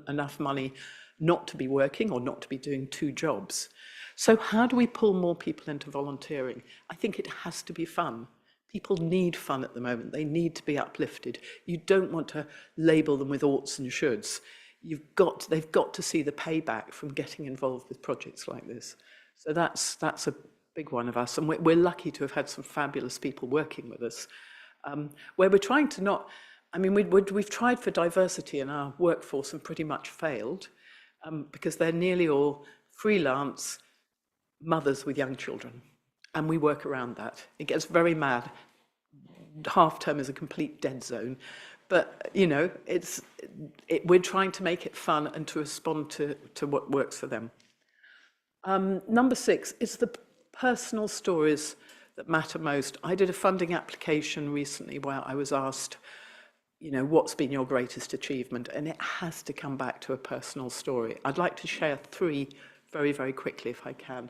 enough money not to be working or not to be doing 2 jobs. So how do we pull more people into volunteering? I think it has to be fun. People need fun at the moment. They need to be uplifted. You don't want to label them with oughts and shoulds. They've got to see the payback from getting involved with projects like this. So that's a big one of us. And we're lucky to have had some fabulous people working with us. Where we're trying to not, I mean, we've tried for diversity in our workforce and pretty much failed, because they're nearly all freelance mothers with young children. And we work around that. It gets very mad. Half term is a complete dead zone. But, you know, we're trying to make it fun and to respond to what works for them. Number 6 is the personal stories that matter most. I did a funding application recently where I was asked, you know, what's been your greatest achievement? And it has to come back to a personal story. I'd like to share 3 very, very quickly if I can.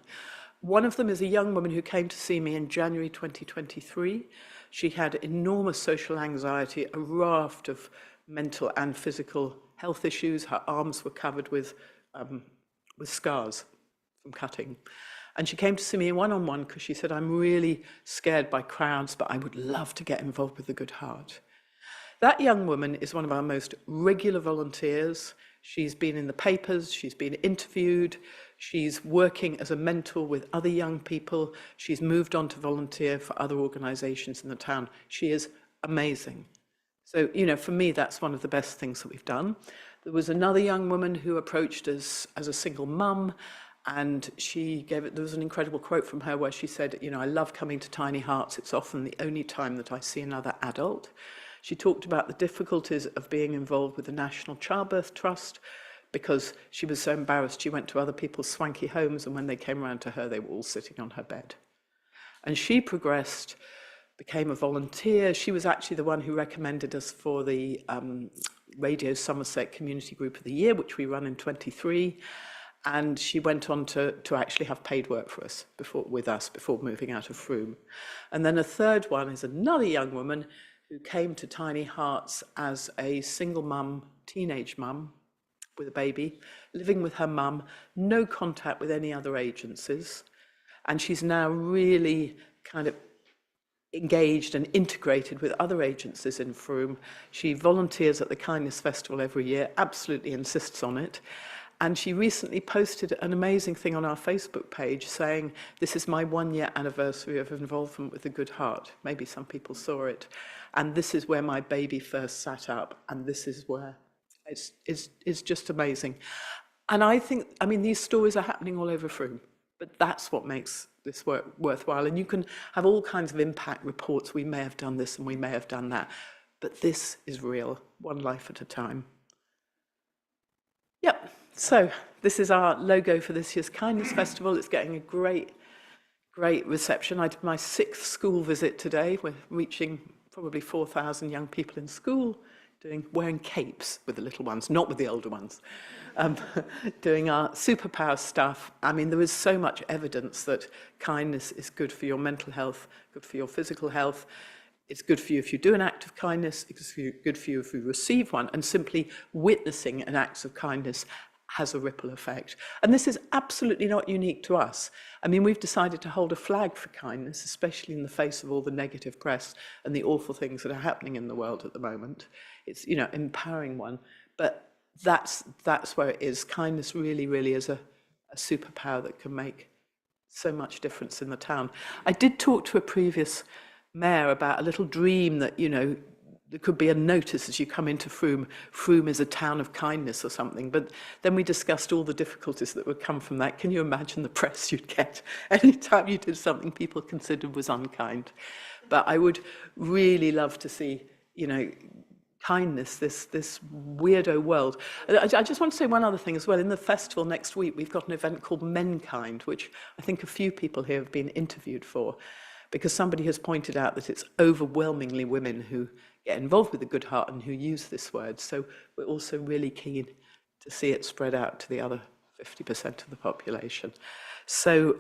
One of them is a young woman who came to see me in January 2023. She had enormous social anxiety, a raft of mental and physical health issues. Her arms were covered with scars from cutting. And she came to see me one-on-one because she said, I'm really scared by crowds, but I would love to get involved with the Good Heart. That young woman is one of our most regular volunteers. She's been in the papers, she's been interviewed, she's working as a mentor with other young people, she's moved on to volunteer for other organisations in the town. She is amazing. So, you know, for me, that's one of the best things that we've done. There was another young woman who approached us as a single mum, and there was an incredible quote from her where she said, you know, I love coming to Tiny Hearts. It's often the only time that I see another adult. She talked about the difficulties of being involved with the National Childbirth Trust because she was so embarrassed. She went to other people's swanky homes, and when they came around to her, they were all sitting on her bed. And she progressed, became a volunteer. She was actually the one who recommended us for the Radio Somerset Community Group of the Year, which we run in 23. And she went on to actually have paid work for us with us before moving out of Frome. And then a third one is another young woman who came to Tiny Hearts as a single mum, teenage mum with a baby, living with her mum, no contact with any other agencies. And she's now really kind of engaged and integrated with other agencies in Frome. She volunteers at the Kindness Festival every year, absolutely insists on it. And she recently posted an amazing thing on our Facebook page saying, this is my 1-year anniversary of involvement with the Good Heart. Maybe some people saw it. And this is where my baby first sat up. And this is where it's just amazing. And I think, I mean, these stories are happening all over Frome, but that's what makes this work worthwhile. And you can have all kinds of impact reports. We may have done this and we may have done that, but this is real, one life at a time. Yep. So this is our logo for this year's Kindness Festival. It's getting a great great reception. I did my 6th school visit today. We're reaching probably 4,000 young people in school, wearing capes with the little ones, not with the older ones, doing our superpower stuff. I mean, there is so much evidence that kindness is good for your mental health, good for your physical health. It's good for you if you do an act of kindness. It's good for you if you receive one. And simply witnessing an act of kindness has a ripple effect. And this is absolutely not unique to us. I mean, we've decided to hold a flag for kindness, especially in the face of all the negative press and the awful things that are happening in the world at the moment. It's, you know, empowering one. But that's where it is. Kindness really, really is a superpower that can make so much difference in the town. I did talk to a previous mayor about a little dream that, you know, there could be a notice as you come into Frome. Frome is a town of kindness or something. But then we discussed all the difficulties that would come from that. Can you imagine the press you'd get any time you did something people considered was unkind? But I would really love to see, you know, kindness, this weirdo world. I just want to say one other thing as well. In the festival next week, we've got an event called Menkind, which I think a few people here have been interviewed for, because somebody has pointed out that it's overwhelmingly women who get involved with the good heart and who use this word. So we're also really keen to see it spread out to the other 50% of the population. So,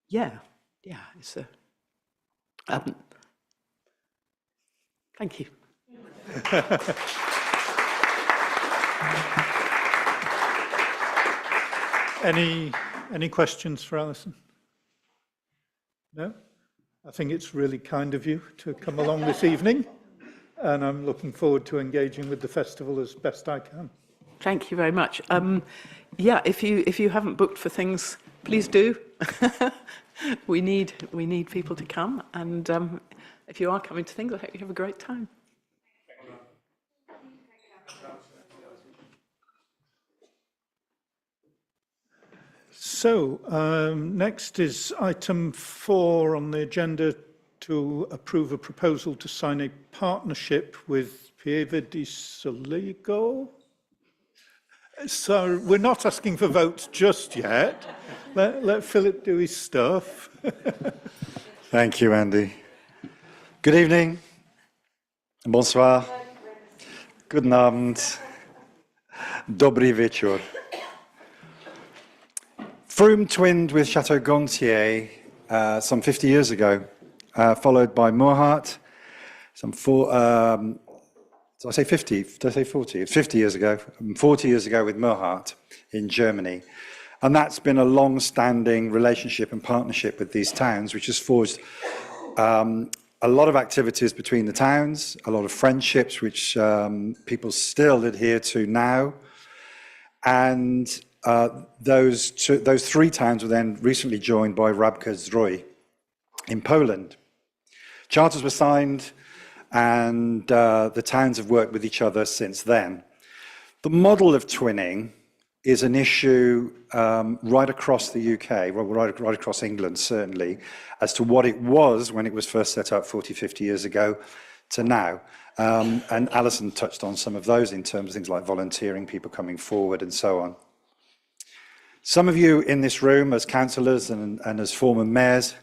yeah, it's a... thank you. Any questions for Alison? No? I think it's really kind of you to come along this evening, and I'm looking forward to engaging with the festival as best I can. Thank you very much. Yeah, if you haven't booked for things, please do. we need people to come, and if you are coming to things, I hope you have a great time. So, next is item 4 on the agenda, to approve a proposal to sign a partnership with Pieve di Soligo. So, we're not asking for votes just yet. Let Philip do his stuff. Thank you, Andy. Good evening. Bonsoir. Guten Abend. Dobry wieczór. Frome twinned with Chateau Gontier some 50 years ago, followed by Moorhardt, did I say 50? Did I say 40? It's 50 years ago, 40 years ago with Moorhardt in Germany. And that's been a long-standing relationship and partnership with these towns, which has forged a lot of activities between the towns, a lot of friendships, which people still adhere to now. And those 3 towns were then recently joined by Rabka-Zdrój in Poland. Charters were signed, and the towns have worked with each other since then. The model of twinning is an issue right across the UK, well, right across England, certainly, as to what it was when it was first set up 40, 50 years ago to now. And Alison touched on some of those in terms of things like volunteering, people coming forward, and so on. Some of you in this room as councillors and as former mayors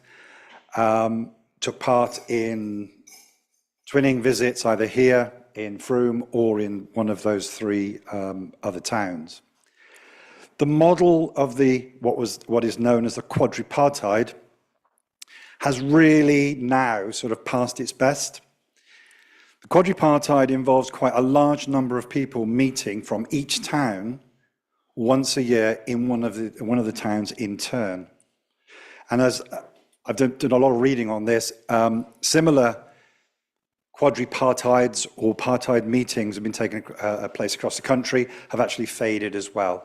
took part in twinning visits either here in Frome or in one of those 3 other towns. The model of what is known as the quadripartite has really now sort of passed its best. The quadripartite involves quite a large number of people meeting from each town once a year in one of the towns in turn. And as I've done a lot of reading on this, similar quadripartites or partite meetings have been taking place across the country, have actually faded as well.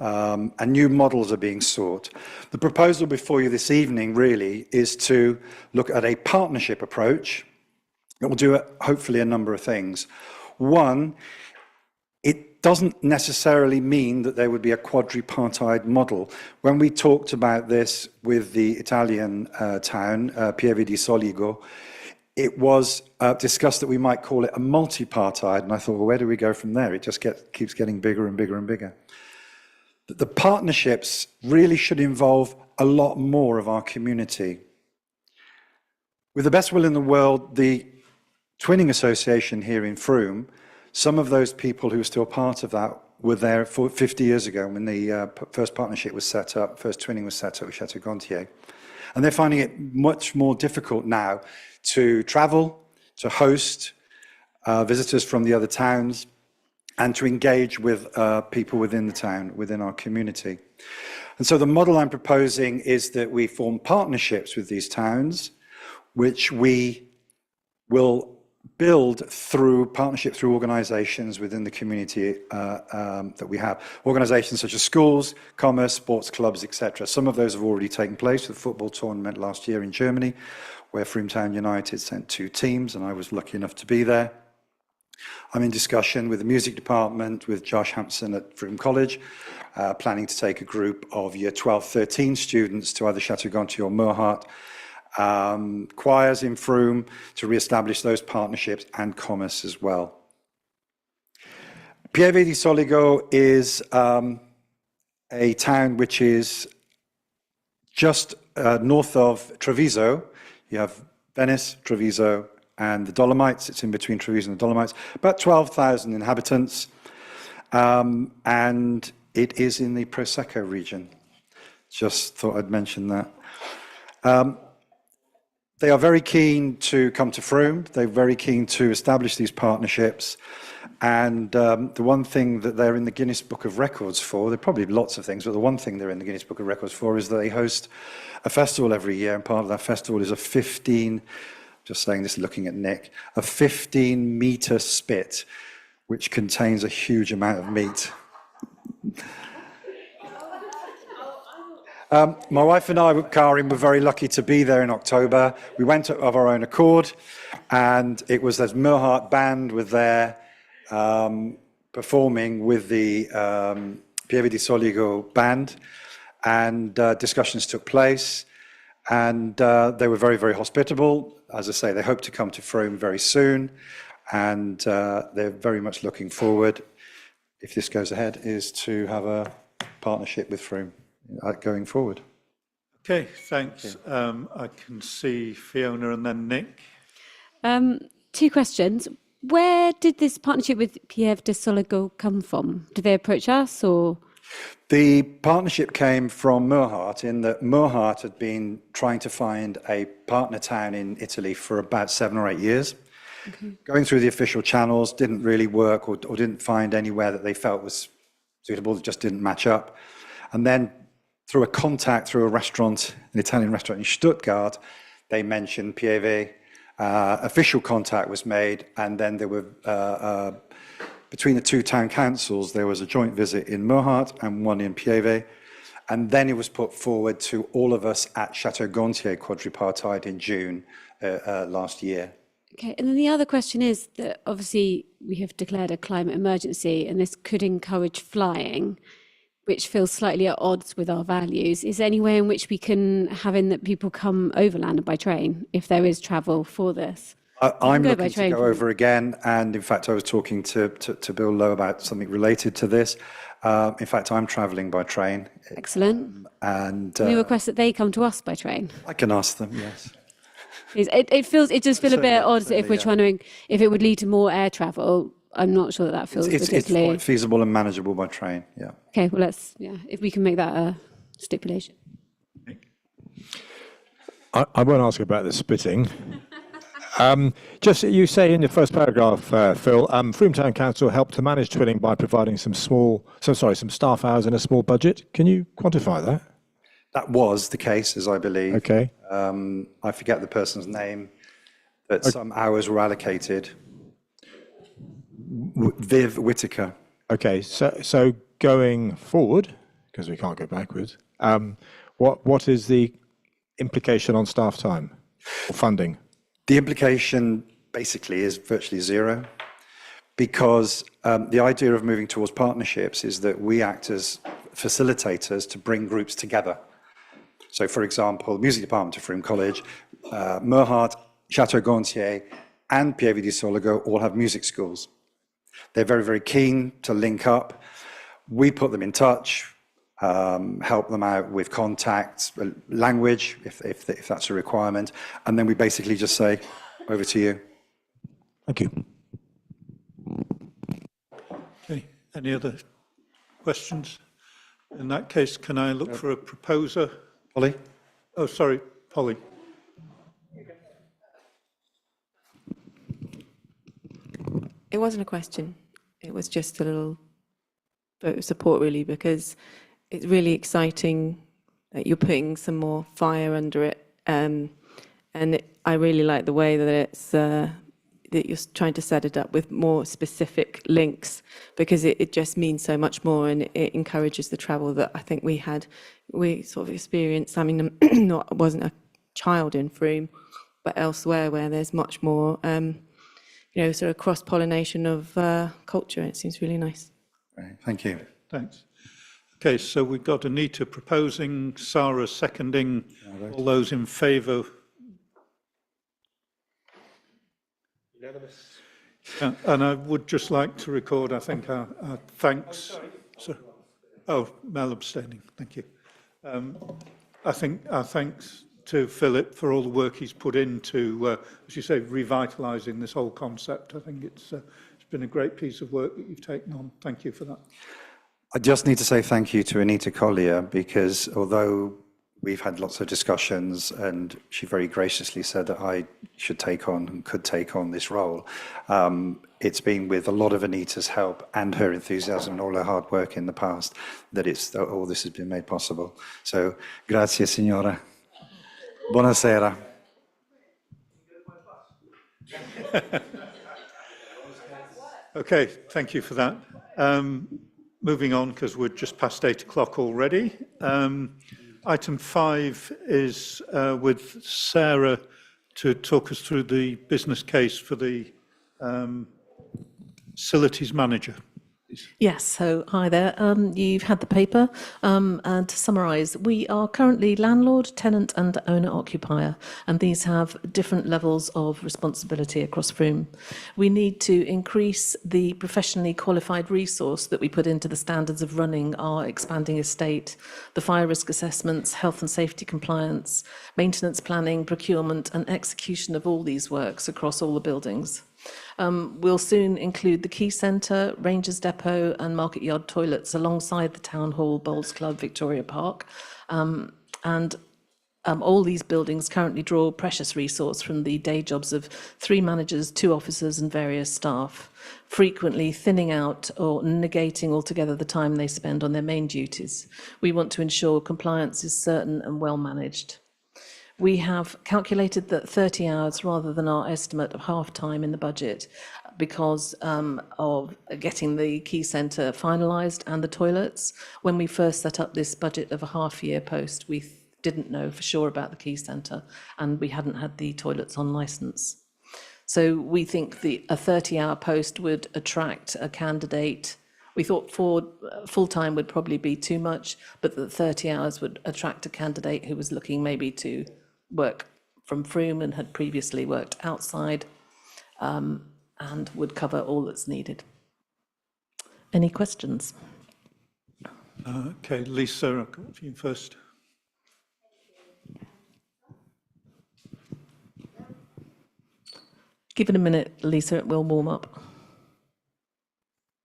And new models are being sought. The proposal before you this evening really is to look at a partnership approach that will do hopefully a number of things. One, it doesn't necessarily mean that there would be a quadripartite model. When we talked about this with the Italian town, Pieve di Soligo, it was discussed that we might call it a multipartite, and I thought, well, where do we go from there? It just keeps getting bigger and bigger and bigger. The partnerships really should involve a lot more of our community. With the best will in the world, the Twinning Association here in Frome, some of those people who are still part of that were there 50 years ago when the first partnership was set up, first twinning was set up with Chateau Gontier. And they're finding it much more difficult now to travel, to host visitors from the other towns, and to engage with people within the town, within our community. And so the model I'm proposing is that we form partnerships with these towns, which we will build through partnership through organizations within the community that we have. Organizations such as schools, commerce, sports clubs, etc. Some of those have already taken place. The football tournament last year in Germany, where Frome Town United sent 2 teams, and I was lucky enough to be there. I'm in discussion with the music department, with Josh Hampson at Frome College, planning to take a group of year 12, 13 students to either Chateau Gontier or Moorhart, choirs in Frome to re-establish those partnerships, and commerce as well. Pieve di Soligo is a town which is just north of Treviso. You have Venice, Treviso, and the Dolomites. It's in between Treviso and the Dolomites. About 12,000 inhabitants, and it is in the Prosecco region. Just thought I'd mention that. They are very keen to come to Frome. They're very keen to establish these partnerships. And the one thing that they're in the Guinness Book of Records for, there are probably lots of things, but the one thing they're in the Guinness Book of Records for is that they host a festival every year. And part of that festival is a 15, just saying this looking at Nick, a 15-meter spit, which contains a huge amount of meat. My wife and I, Karin, were very lucky to be there in October. We went of our own accord, and it was this Moorhart band were there performing with the Pieve di Soligo band, and discussions took place, and they were very, very hospitable. As I say, they hope to come to Frome very soon, and they're very much looking forward, if this goes ahead, is to have a partnership with Frome going forward. Okay, thanks. I can see Fiona and then Nick. 2 questions. Where did this partnership with Pieve di Soligo come from? Did they approach us, or? The partnership came from Moorhart, in that Moorhart had been trying to find a partner town in Italy for about 7 or 8 years. Okay. Going through the official channels didn't really work, or didn't find anywhere that they felt was suitable. It just didn't match up. And then through a contact, through a restaurant, an Italian restaurant in Stuttgart, they mentioned Pieve. Official contact was made, and then there were, between the 2 town councils, there was a joint visit in Moorhart and one in Pieve. And then it was put forward to all of us at Chateau Gontier quadripartite in June last year. Okay, and then the other question is that obviously we have declared a climate emergency, and this could encourage flying, which feels slightly at odds with our values. Is there any way in which we can have in that people come overland by train if there is travel for this? I'm looking to go over again, and in fact I was talking to Bill Lowe about something related to this. In fact, I'm travelling by train. Excellent. And Can we request that they come to us by train? I can ask them, yes. It does feel a bit odd if we're trying to, if it would lead to more air travel. I'm not sure that feels it's particularly... quite feasible and manageable by train, yeah. Okay, well, if we can make that a stipulation. I won't ask about the spitting. Just, you say in your first paragraph, Phil, Frome Town Council helped to manage twinning by providing some staff hours and a small budget. Can you quantify that? That was the case, as I believe. Okay. I forget the person's name, but some hours were allocated. Viv Whitaker. Okay, so going forward, because we can't go backwards, what is the implication on staff time or funding? The implication basically is virtually zero, because the idea of moving towards partnerships is that we act as facilitators to bring groups together. So, for example, the music department of Frome College, Moorhart, Chateau Gontier, and Pieve di Soligo all have music schools. They're very, very keen to link up. We put them in touch. help them out with contacts, language, if that's a requirement, and then we basically just say, over to you. Thank you. Okay, any other questions? In that case, can I look for a proposer? Polly? Oh, sorry, Polly. It wasn't a question. It was just a little vote of support, really, because it's really exciting that you're putting some more fire under it. I really like the way that it's that you're trying to set it up with more specific links, because it just means so much more, and it encourages the travel that I think we sort of experienced. I mean, wasn't a child in Frome, but elsewhere where there's much more, sort of cross-pollination of culture. It seems really nice. Right, thank you. Thanks. Okay, so we've got Anita proposing, Sarah seconding. All those in favour? Unanimous. And I would just like to record, I think, our thanks. Mel abstaining, thank you. I think our thanks to Philip for all the work he's put into, as you say, revitalising this whole concept. I think it's been a great piece of work that you've taken on. Thank you for that. I just need to say thank you to Anita Collier, because although we've had lots of discussions and she very graciously said that I should take on and could take on this role, it's been with a lot of Anita's help and her enthusiasm and all her hard work in the past that all this has been made possible. So, grazie signora. Buonasera. Okay, thank you for that. Moving on, because we're just past 8 o'clock already. Item 5 is with Sarah to talk us through the business case for the facilities manager. Yes, so hi there. You've had the paper, and to summarise, we are currently landlord, tenant and owner-occupier, and these have different levels of responsibility across Frome. We need to increase the professionally qualified resource that we put into the standards of running our expanding estate, the fire risk assessments, health and safety compliance, maintenance planning, procurement and execution of all these works across all the buildings. We'll soon include the Quay Centre, Rangers Depot and Market Yard toilets alongside the Town Hall, Bowls Club, Victoria Park. All these buildings currently draw precious resource from the day jobs of 3 managers, 2 officers and various staff, frequently thinning out or negating altogether the time they spend on their main duties. We want to ensure compliance is certain and well managed. We have calculated that 30 hours rather than our estimate of half time in the budget because of getting the Quay Centre finalised and the toilets. When we first set up this budget of a half-year post, we didn't know for sure about the Quay Centre and we hadn't had the toilets on licence. So we think a 30-hour post would attract a candidate. We thought full-time would probably be too much, but that 30 hours would attract a candidate who was looking maybe to work from Frome and had previously worked outside and would cover all that's needed. Any questions? Okay, Lisa, I'll go to you first. Give it a minute, Lisa, it will warm up.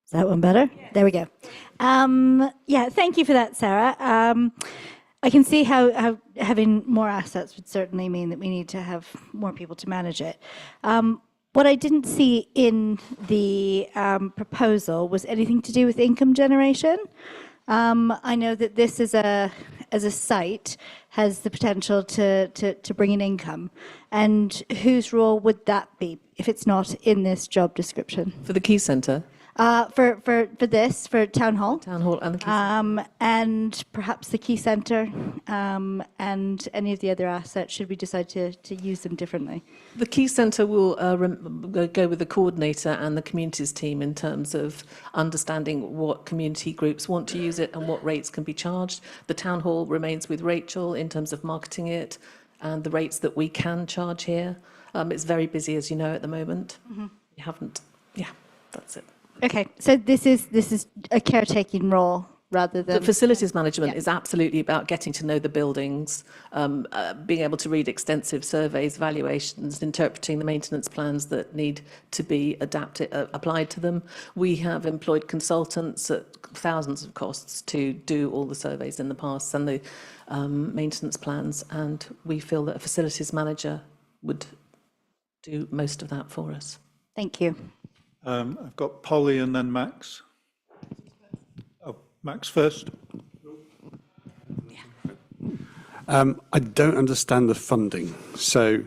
Is that one better? Yeah. There we go. Thank you for that, Sarah. I can see how having more assets would certainly mean that we need to have more people to manage it. What I didn't see in the proposal was anything to do with income generation. I know that this as a site has the potential to bring in income. And whose role would that be if it's not in this job description? For the Quay Centre? For Town Hall. Town Hall and the Quay Centre. And perhaps the Quay Centre and any of the other assets, should we decide to use them differently? The Quay Centre will go with the coordinator and the communities team in terms of understanding what community groups want to use it and what rates can be charged. The Town Hall remains with Rachel in terms of marketing it and the rates that we can charge here. It's very busy, as you know, at the moment. Mm-hmm. That's it. Okay, so this is a caretaking role rather than... The facilities management is absolutely about getting to know the buildings, being able to read extensive surveys, valuations, interpreting the maintenance plans that need to be applied to them. We have employed consultants at thousands of costs to do all the surveys in the past and the maintenance plans, and we feel that a facilities manager would do most of that for us. Thank you. I've got Polly and then Max. Oh, Max first. I don't understand the funding. So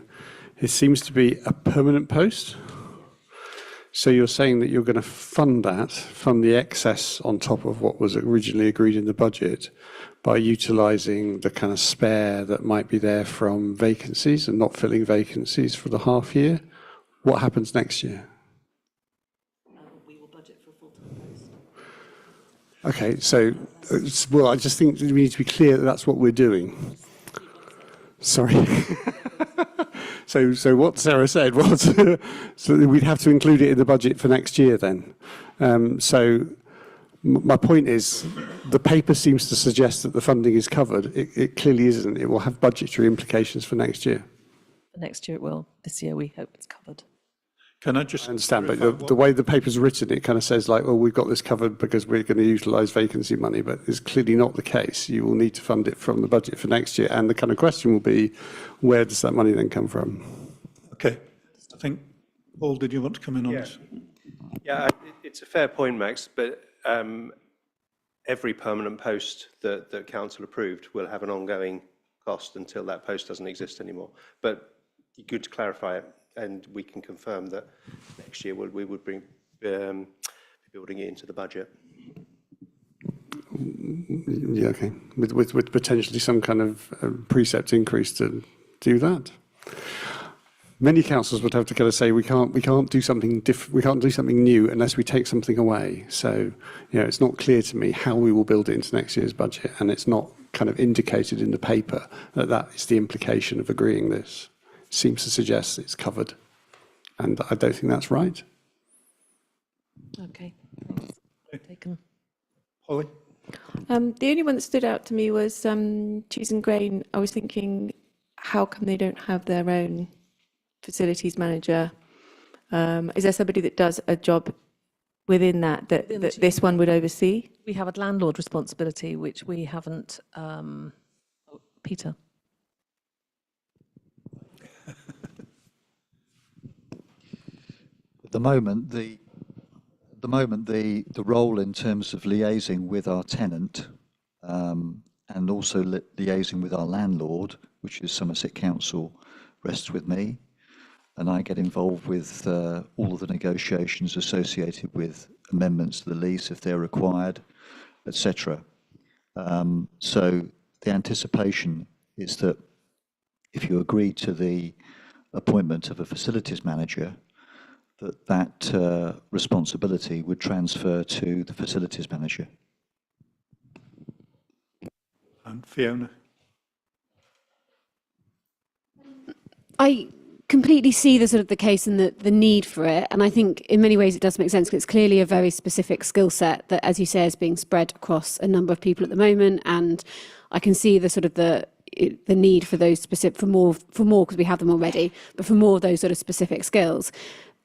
it seems to be a permanent post. So you're saying that you're going to fund the excess on top of what was originally agreed in the budget by utilising the kind of spare that might be there from vacancies and not filling vacancies for the half year. What happens next year? We will budget for a full-time post. Okay, so, well, I just think we need to be clear that that's what we're doing. Sorry. So what Sarah said was so we'd have to include it in the budget for next year then. So my point is the paper seems to suggest that the funding is covered. It clearly isn't. It will have budgetary implications for next year. For next year it will. This year we hope it's covered. Can I just understand, but the way the paper's written, it kind of says like, well, we've got this covered because we're going to utilise vacancy money, but it's clearly not the case. You will need to fund it from the budget for next year. And the kind of question will be, where does that money then come from? Okay. I think, Paul, did you want to come in on this? Yeah, it's a fair point, Max, but every permanent post that council approved will have an ongoing cost until that post doesn't exist anymore. But good to clarify it. And we can confirm that next year we would be building it into the budget. Yeah, okay. With potentially some kind of precept increase to do that. Many councils would have to kind of say we can't do something we can't do something new unless we take something away. So it's not clear to me how we will build it into next year's budget, and it's not kind of indicated in the paper that that is the implication of agreeing this. Seems to suggest it's covered, and I don't think that's right. Okay, taken. Holly? The only one that stood out to me was Cheese and Grain. I was thinking, how come they don't have their own facilities manager? Is there somebody that does a job within that this one would oversee? We have a landlord responsibility, which we haven't. Peter. At the moment, the role in terms of liaising with our tenant and also liaising with our landlord, which is Somerset Council, rests with me, and I get involved with all of the negotiations associated with amendments to the lease if they're required, etc. So the anticipation is that if you agree to the appointment of a facilities manager, that responsibility would transfer to the facilities manager. And Fiona? I completely see the sort of the case and the need for it, and I think in many ways it does make sense because it's clearly a very specific skill set that, as you say, is being spread across a number of people at the moment, and I can see the sort of the need for those specific for more because we have them already, but for more of those sort of specific skills.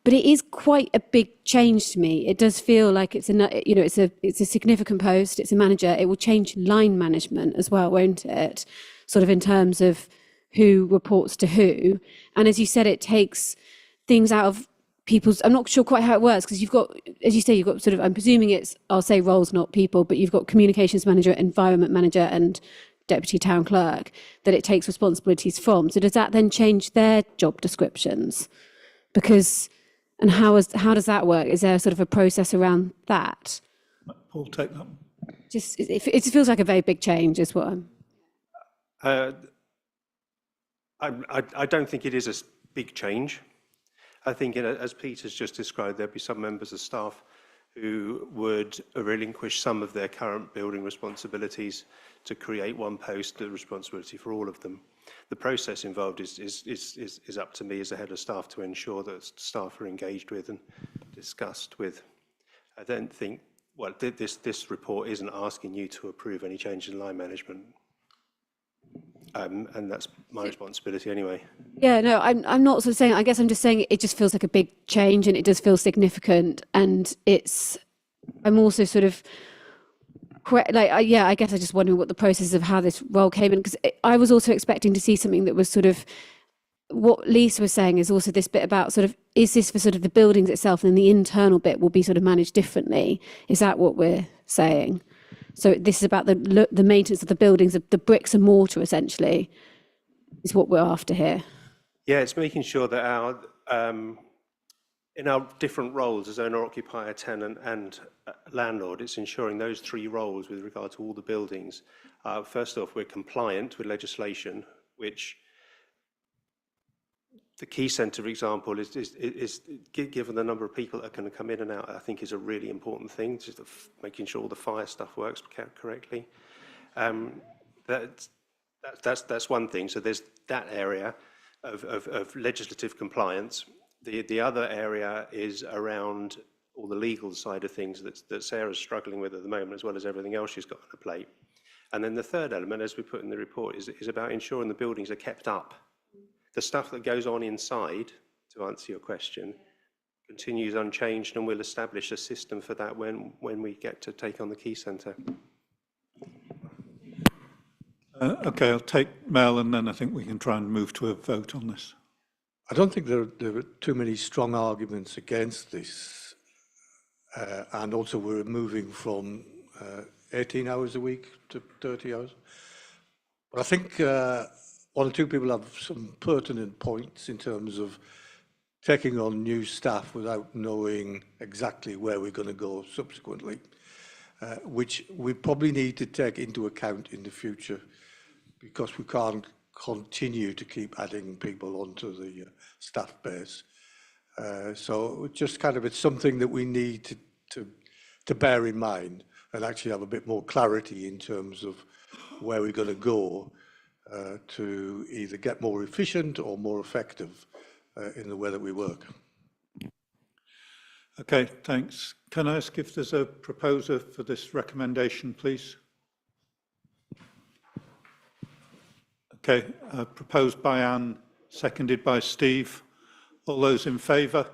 But it is quite a big change to me. It does feel like it's a significant post. It's a manager. It will change line management as well, won't it? Sort of in terms of who reports to who. And as you said, it takes things out of people's. I'm not sure quite how it works because you've got, as you say, you've got sort of. I'm presuming it's. I'll say roles, not people, but you've got communications manager, environment manager, and deputy town clerk that it takes responsibilities from. So does that then change their job descriptions? Because. And how does that work? Is there sort of a process around that? Paul, take that one. Just it feels like a very big change, is what I'm. I don't think it is a big change. I think, as Peter's just described, there'd be some members of staff who would relinquish some of their current building responsibilities to create one post, the responsibility for all of them. The process involved is up to me as a head of staff to ensure that staff are engaged with and discussed with. I don't think well, this report isn't asking you to approve any change in line management. And that's my responsibility anyway. Yeah, no, I'm not sort of saying, I guess I'm just saying it just feels like a big change and it does feel significant. And I'm also sort of, I guess I just wondering what the process of how this role came in, because I was also expecting to see something that was sort of, what Lisa was saying is also this bit about sort of, is this for sort of the buildings itself and then the internal bit will be sort of managed differently? Is that what we're saying? So this is about the maintenance of the buildings, the bricks and mortar essentially, is what we're after here. Yeah, it's making sure that in our different roles as owner, occupier, tenant and landlord, it's ensuring those three roles with regard to all the buildings. First off, we're compliant with legislation, which the key centre, for example, is given the number of people that are going to come in and out, I think is a really important thing, just making sure all the fire stuff works correctly. That's one thing. So there's that area of legislative compliance. The other area is around all the legal side of things that Sarah's struggling with at the moment, as well as everything else she's got on her plate. And then the third element, as we put in the report, is about ensuring the buildings are kept up. The stuff that goes on inside, to answer your question, continues unchanged, and we'll establish a system for that when we get to take on the key centre. Okay, I'll take Mel, and then I think we can try and move to a vote on this. I don't think there are too many strong arguments against this. And also we're moving from 18 hours a week to 30 hours. But I think one or two people have some pertinent points in terms of taking on new staff without knowing exactly where we're going to go subsequently, which we probably need to take into account in the future, because we can't continue to keep adding people onto the staff base. So just kind of, it's something that we need to bear in mind and actually have a bit more clarity in terms of where we're going to go to either get more efficient or more effective in the way that we work. Okay, thanks. Can I ask if there's a proposer for this recommendation, please? Okay, proposed by Anne, seconded by Steve. All those in favour?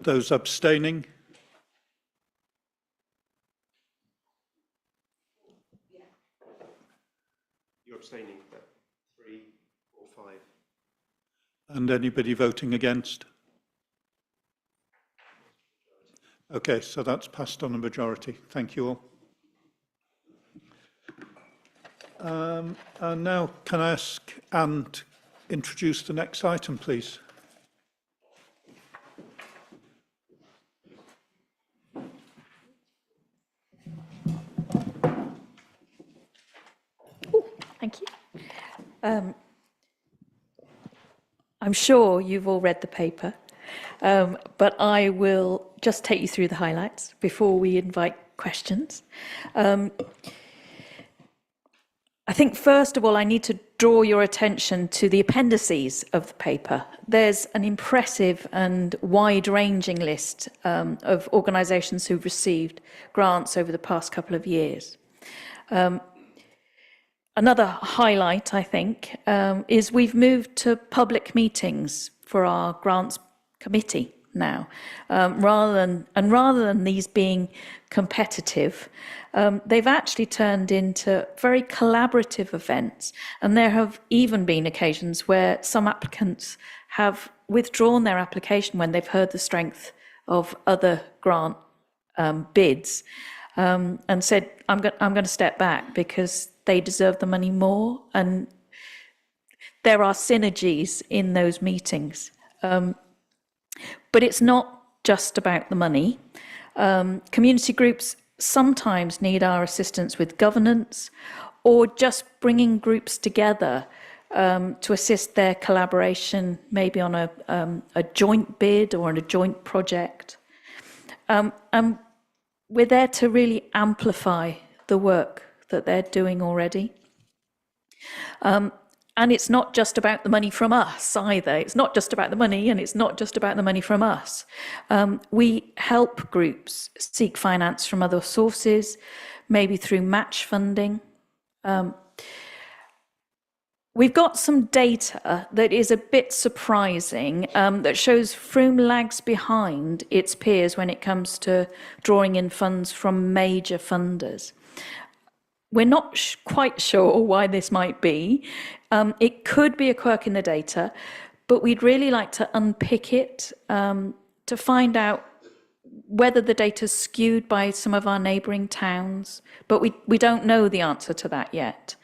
Those abstaining? You're abstaining, 3 or 5. And anybody voting against? Okay, so that's passed on a majority. Thank you all. And now, can I ask Anne to introduce the next item, please? Thank you. I'm sure you've all read the paper, but I will just take you through the highlights before we invite questions. I think, first of all, I need to draw your attention to the appendices of the paper. There's an impressive and wide-ranging list of organisations who've received grants over the past couple of years. Another highlight, I think, is we've moved to public meetings for our grants committee now, rather than these being competitive. They've actually turned into very collaborative events, and there have even been occasions where some applicants have withdrawn their application when they've heard the strength of other grant bids, and said, I'm going to step back because they deserve the money more. And there are synergies in those meetings. But it's not just about the money. Community groups sometimes need our assistance with governance, or just bringing groups together to assist their collaboration, maybe on a joint bid or on a joint project. And we're there to really amplify the work that they're doing already. And it's not just about the money from us either. It's not just about the money, and it's not just about the money from us. We help groups seek finance from other sources, maybe through match funding. We've got some data that is a bit surprising, that shows Frome lags behind its peers when it comes to drawing in funds from major funders. We're not quite sure why this might be. It could be a quirk in the data, but we'd really like to unpick it to find out whether the data's skewed by some of our neighbouring towns, but we don't know the answer to that yet.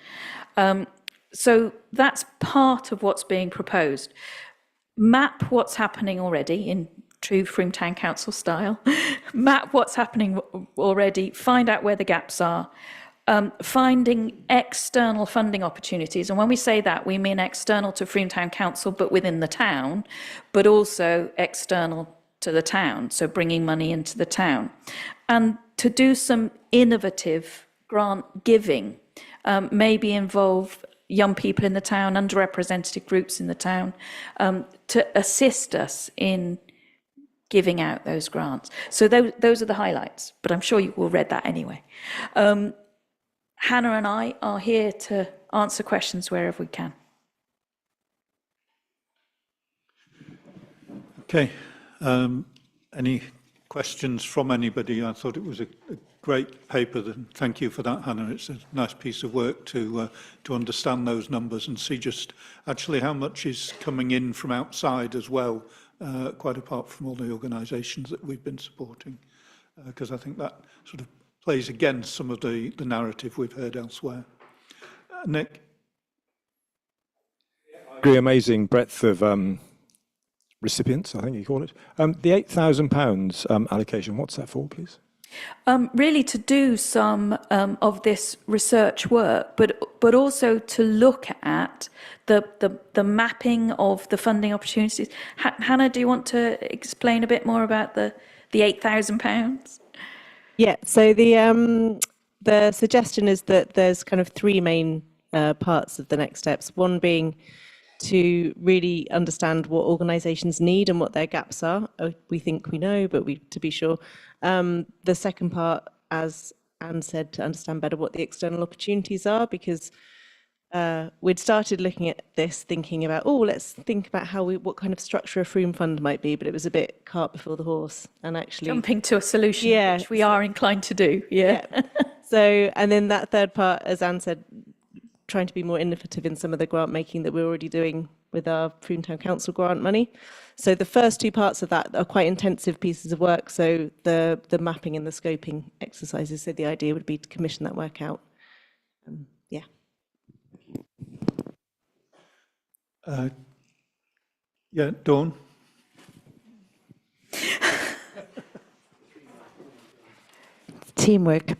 So that's part of what's being proposed. Map what's happening already in true Frome Town Council style. Map what's happening already, find out where the gaps are, finding external funding opportunities. And when we say that, we mean external to Frome Town Council, but within the town, but also external to the town, so bringing money into the town. And to do some innovative grant giving, maybe involve young people in the town, underrepresented groups in the town, to assist us in giving out those grants. So those are the highlights, but I'm sure you all read that anyway. Hannah and I are here to answer questions wherever we can. Okay. Any questions from anybody? I thought it was a great paper. Thank you for that, Hannah. It's a nice piece of work to understand those numbers and see just actually how much is coming in from outside as well, quite apart from all the organisations that we've been supporting, because I think that sort of plays against some of the narrative we've heard elsewhere. Nick? I agree, amazing breadth of recipients, I think you call it. The £8,000 allocation, what's that for, please? Really to do some of this research work, but also to look at the mapping of the funding opportunities. Hannah, do you want to explain a bit more about the £8,000? Yeah, so the suggestion is that there's kind of three main parts of the next steps. One being to really understand what organisations need and what their gaps are. We think we know, but to be sure. The second part, as Anne said, to understand better what the external opportunities are, because we'd started looking at this thinking about, let's think about what kind of structure a Frome fund might be, but it was a bit cart before the horse, and actually jumping to a solution, which we are inclined to do. Yeah. So, and then that third part, as Anne said, trying to be more innovative in some of the grant making that we're already doing with our Frome Town Council grant money. So the first two parts of that are quite intensive pieces of work. So the mapping and the scoping exercises. So the idea would be to commission that work out. Dawn? Teamwork.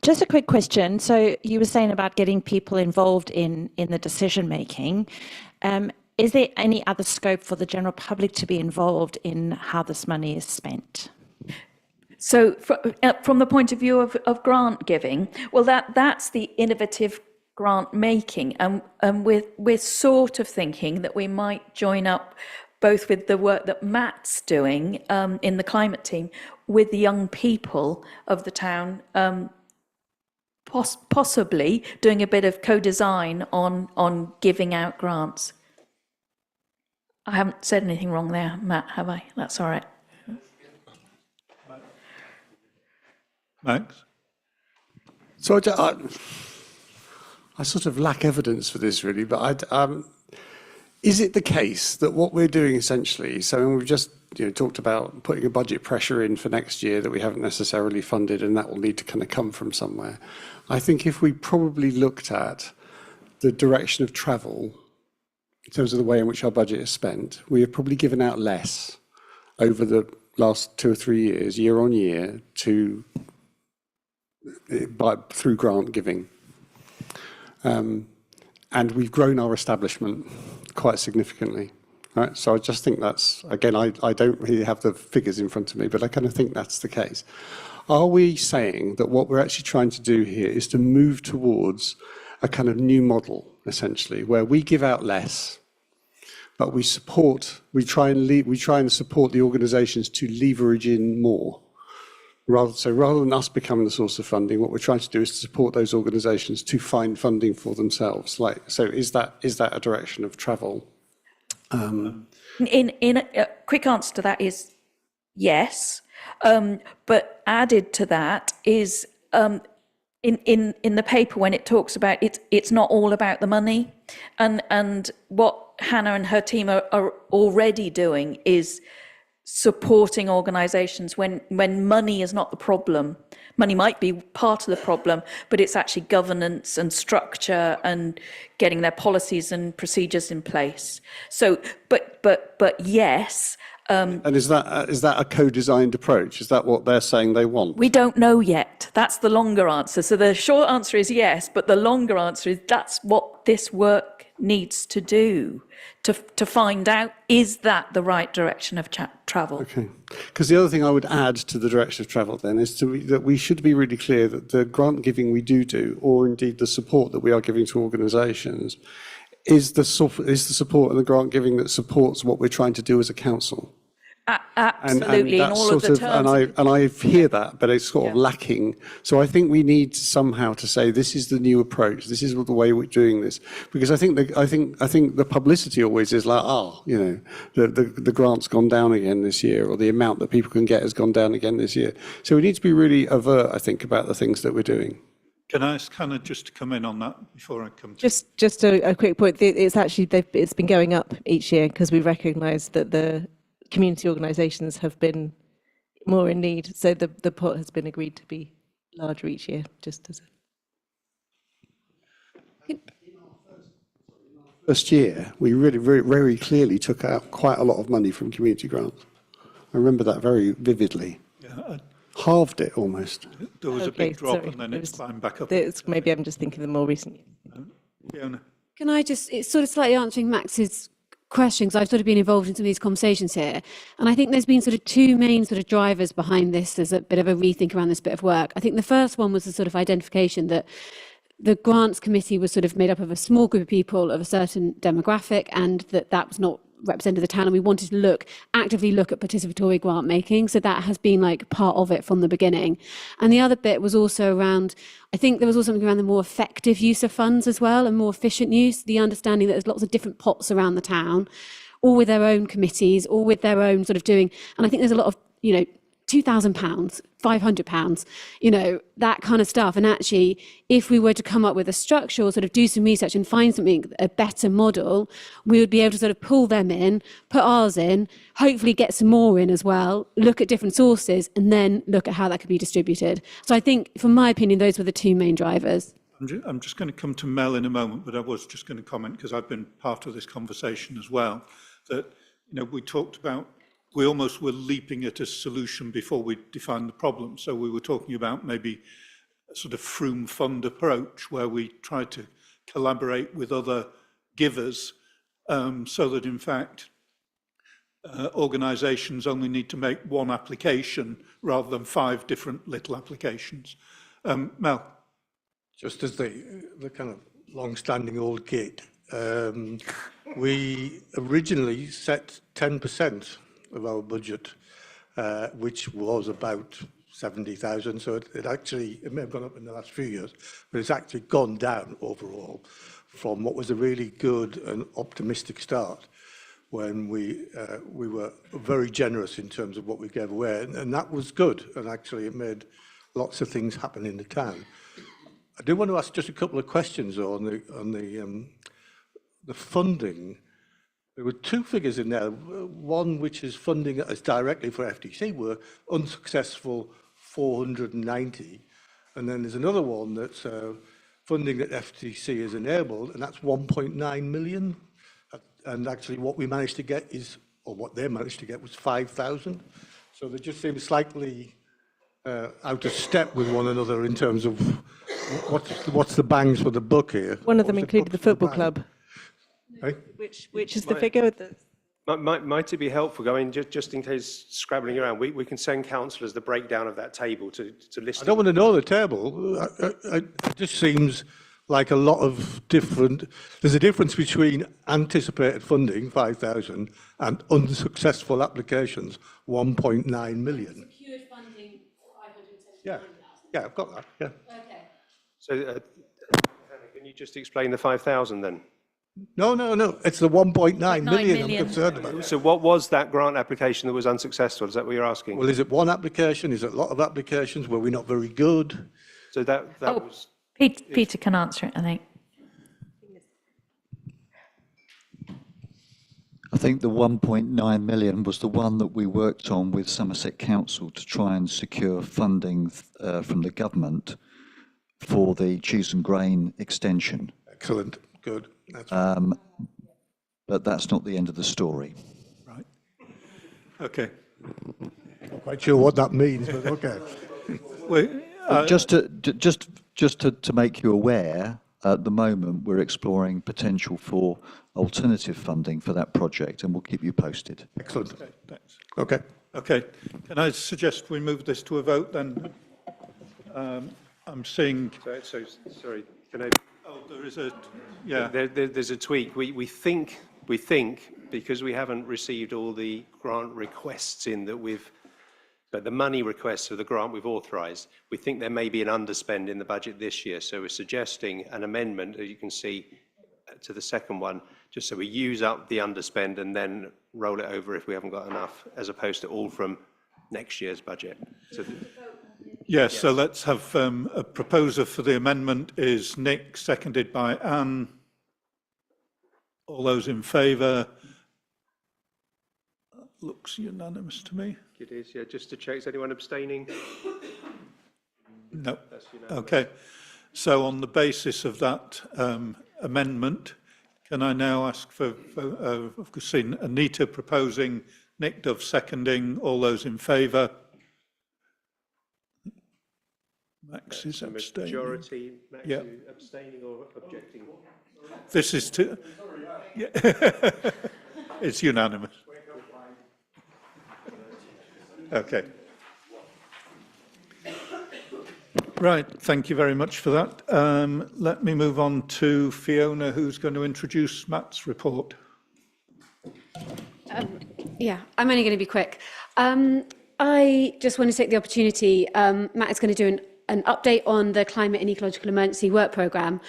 Just a quick question. So you were saying about getting people involved in the decision making. Is there any other scope for the general public to be involved in how this money is spent? So from the point of view of grant giving, well, that's the innovative grant making, and we're sort of thinking that we might join up both with the work that Matt's doing in the climate team with the young people of the town, possibly doing a bit of co-design on giving out grants. I haven't said anything wrong there, Matt, have I? That's all right. Max? So I sort of lack evidence for this really, but is it the case that what we're doing essentially, so we've just talked about putting a budget pressure in for next year that we haven't necessarily funded, and that will need to kind of come from somewhere. I think if we probably looked at the direction of travel in terms of the way in which our budget is spent, we have probably given out less over the last 2 or 3 years, year on year, through grant giving. And we've grown our establishment quite significantly. Right? So I just think that's, again, I don't really have the figures in front of me, but I kind of think that's the case. Are we saying that what we're actually trying to do here is to move towards a kind of new model, essentially, where we give out less, but we try and support the organisations to leverage in more. Rather than us becoming the source of funding, what we're trying to do is to support those organisations to find funding for themselves. So is that a direction of travel? In a quick answer to that is yes, but added to that is in the paper when it talks about it's not all about the money, and what Hannah and her team are already doing is supporting organisations when money is not the problem. Money might be part of the problem, but it's actually governance and structure and getting their policies and procedures in place. So, but yes. And is that a co-designed approach? Is that what they're saying they want? We don't know yet. That's the longer answer. So the short answer is yes, but the longer answer is that's what this work needs to do to find out, is that the right direction of travel? Okay. Because the other thing I would add to the direction of travel then is that we should be really clear that the grant giving we do, or indeed the support that we are giving to organisations, is the support and the grant giving that supports what we're trying to do as a council. Absolutely, in all of the terms. And I hear that, but it's sort of lacking. So I think we need somehow to say this is the new approach. This is the way we're doing this, because I think the publicity always is like, the grant's gone down again this year, or the amount that people can get has gone down again this year. So we need to be really overt, I think, about the things that we're doing. Can I ask Hannah just to come in on that before I come to Just a quick point. It's been going up each year because we recognise that the community organisations have been more in need. So the pot has been agreed to be larger each year, just as a... First year, we really very clearly took out quite a lot of money from community grants. I remember that very vividly. Yeah, halved it almost. There was a big drop and then it's climbed back up. Maybe I'm just thinking the more recent years. Fiona. Can I just, it's sort of slightly answering Max's question, because I've sort of been involved in some of these conversations here. And I think there's been sort of two main sort of drivers behind this. There's a bit of a rethink around this bit of work. I think the first one was the sort of identification that the grants committee was sort of made up of a small group of people of a certain demographic, and that was not represented the town, and we wanted to actively look at participatory grant making. So that has been like part of it from the beginning. And the other bit was also around, I think there was also something around the more effective use of funds as well, and more efficient use, the understanding that there's lots of different pots around the town, all with their own committees, all with their own sort of doing. And I think there's a lot of, £2,000, £500, that kind of stuff. And actually, if we were to come up with a structure or sort of do some research and find a better model, we would be able to sort of pull them in, put ours in, hopefully get some more in as well, look at different sources, and then look at how that could be distributed. So I think, from my opinion, those were the two main drivers. I'm just going to come to Mel in a moment, but I was just going to comment, because I've been part of this conversation as well, that, we talked about, we almost were leaping at a solution before we defined the problem. So we were talking about maybe a sort of Frome fund approach, where we try to collaborate with other givers, so that in fact organisations only need to make one application rather than 5 different little applications. Mel. Just as the kind of long-standing old git, we originally set 10% of our budget, which was about 70,000. So it may have gone up in the last few years, but it's actually gone down overall from what was a really good and optimistic start, when we were very generous in terms of what we gave away, and that was good. And actually, it made lots of things happen in the town. I do want to ask just a couple of questions on the funding. There were 2 figures in there. One which is funding as directly for FTC were unsuccessful 490, and then there's another one that's funding that FTC has enabled, and that's 1.9 million. And actually, what we managed to get what they managed to get was 5,000. So they just seem slightly out of step with one another in terms of what's the bangs for the buck here. One of them included the football club. Hey? Which is the figure with the... Might it be helpful, just in case scrabbling around, we can send councillors the breakdown of that table to list. I don't want to know the table. It just seems like a lot of different, there's a difference between anticipated funding, 5,000, and unsuccessful applications, 1.9 million. Secured funding, 579,000. Yeah, I've got that, yeah. Okay. So, Hannah, can you just explain the 5,000 then? No, it's the 1.9 million I'm million. concerned about. So what was that grant application that was unsuccessful? Is that what you're asking? Well, is it one application? Is it a lot of applications? Were we not very good? So that was... Peter can answer it, I think. I think the 1.9 million was the one that we worked on with Somerset Council to try and secure funding from the government for the Cheese and Grain extension. Excellent, good. But that's not the end of the story. Right. Okay. Not quite sure what that means, but okay. Just to make you aware, at the moment we're exploring potential for alternative funding for that project, and we'll keep you posted. Excellent. Okay, thanks. Okay. Okay. Can I suggest we move this to a vote then? I'm seeing. Sorry. Can I? Oh, there is a. Yeah. There's a tweak. We think because we haven't received all the grant requests in that but the money requests for the grant we've authorised, we think there may be an underspend in the budget this year. So we're suggesting an amendment, as you can see, to the second one, just so we use up the underspend and then roll it over if we haven't got enough, as opposed to all from next year's budget. So Yes, so let's have a proposer for the amendment is Nick, seconded by Anne. All those in favour? Looks unanimous to me. it is, yeah. Just to check, is anyone abstaining? No. Okay. So on the basis of that amendment, can I now ask for I've seen Anita proposing, Nick Dove seconding, all those in favour? Max is abstaining. Majority, Max, yeah. Abstaining or objecting? This is to... Yeah. It's unanimous. Okay. Right, thank you very much for that. Let me move on to Fiona, who's going to introduce Matt's report. Yeah, I'm only going to be quick. I just want to take the opportunity, Matt is going to do an update on the Climate and Ecological Emergency Work Programme,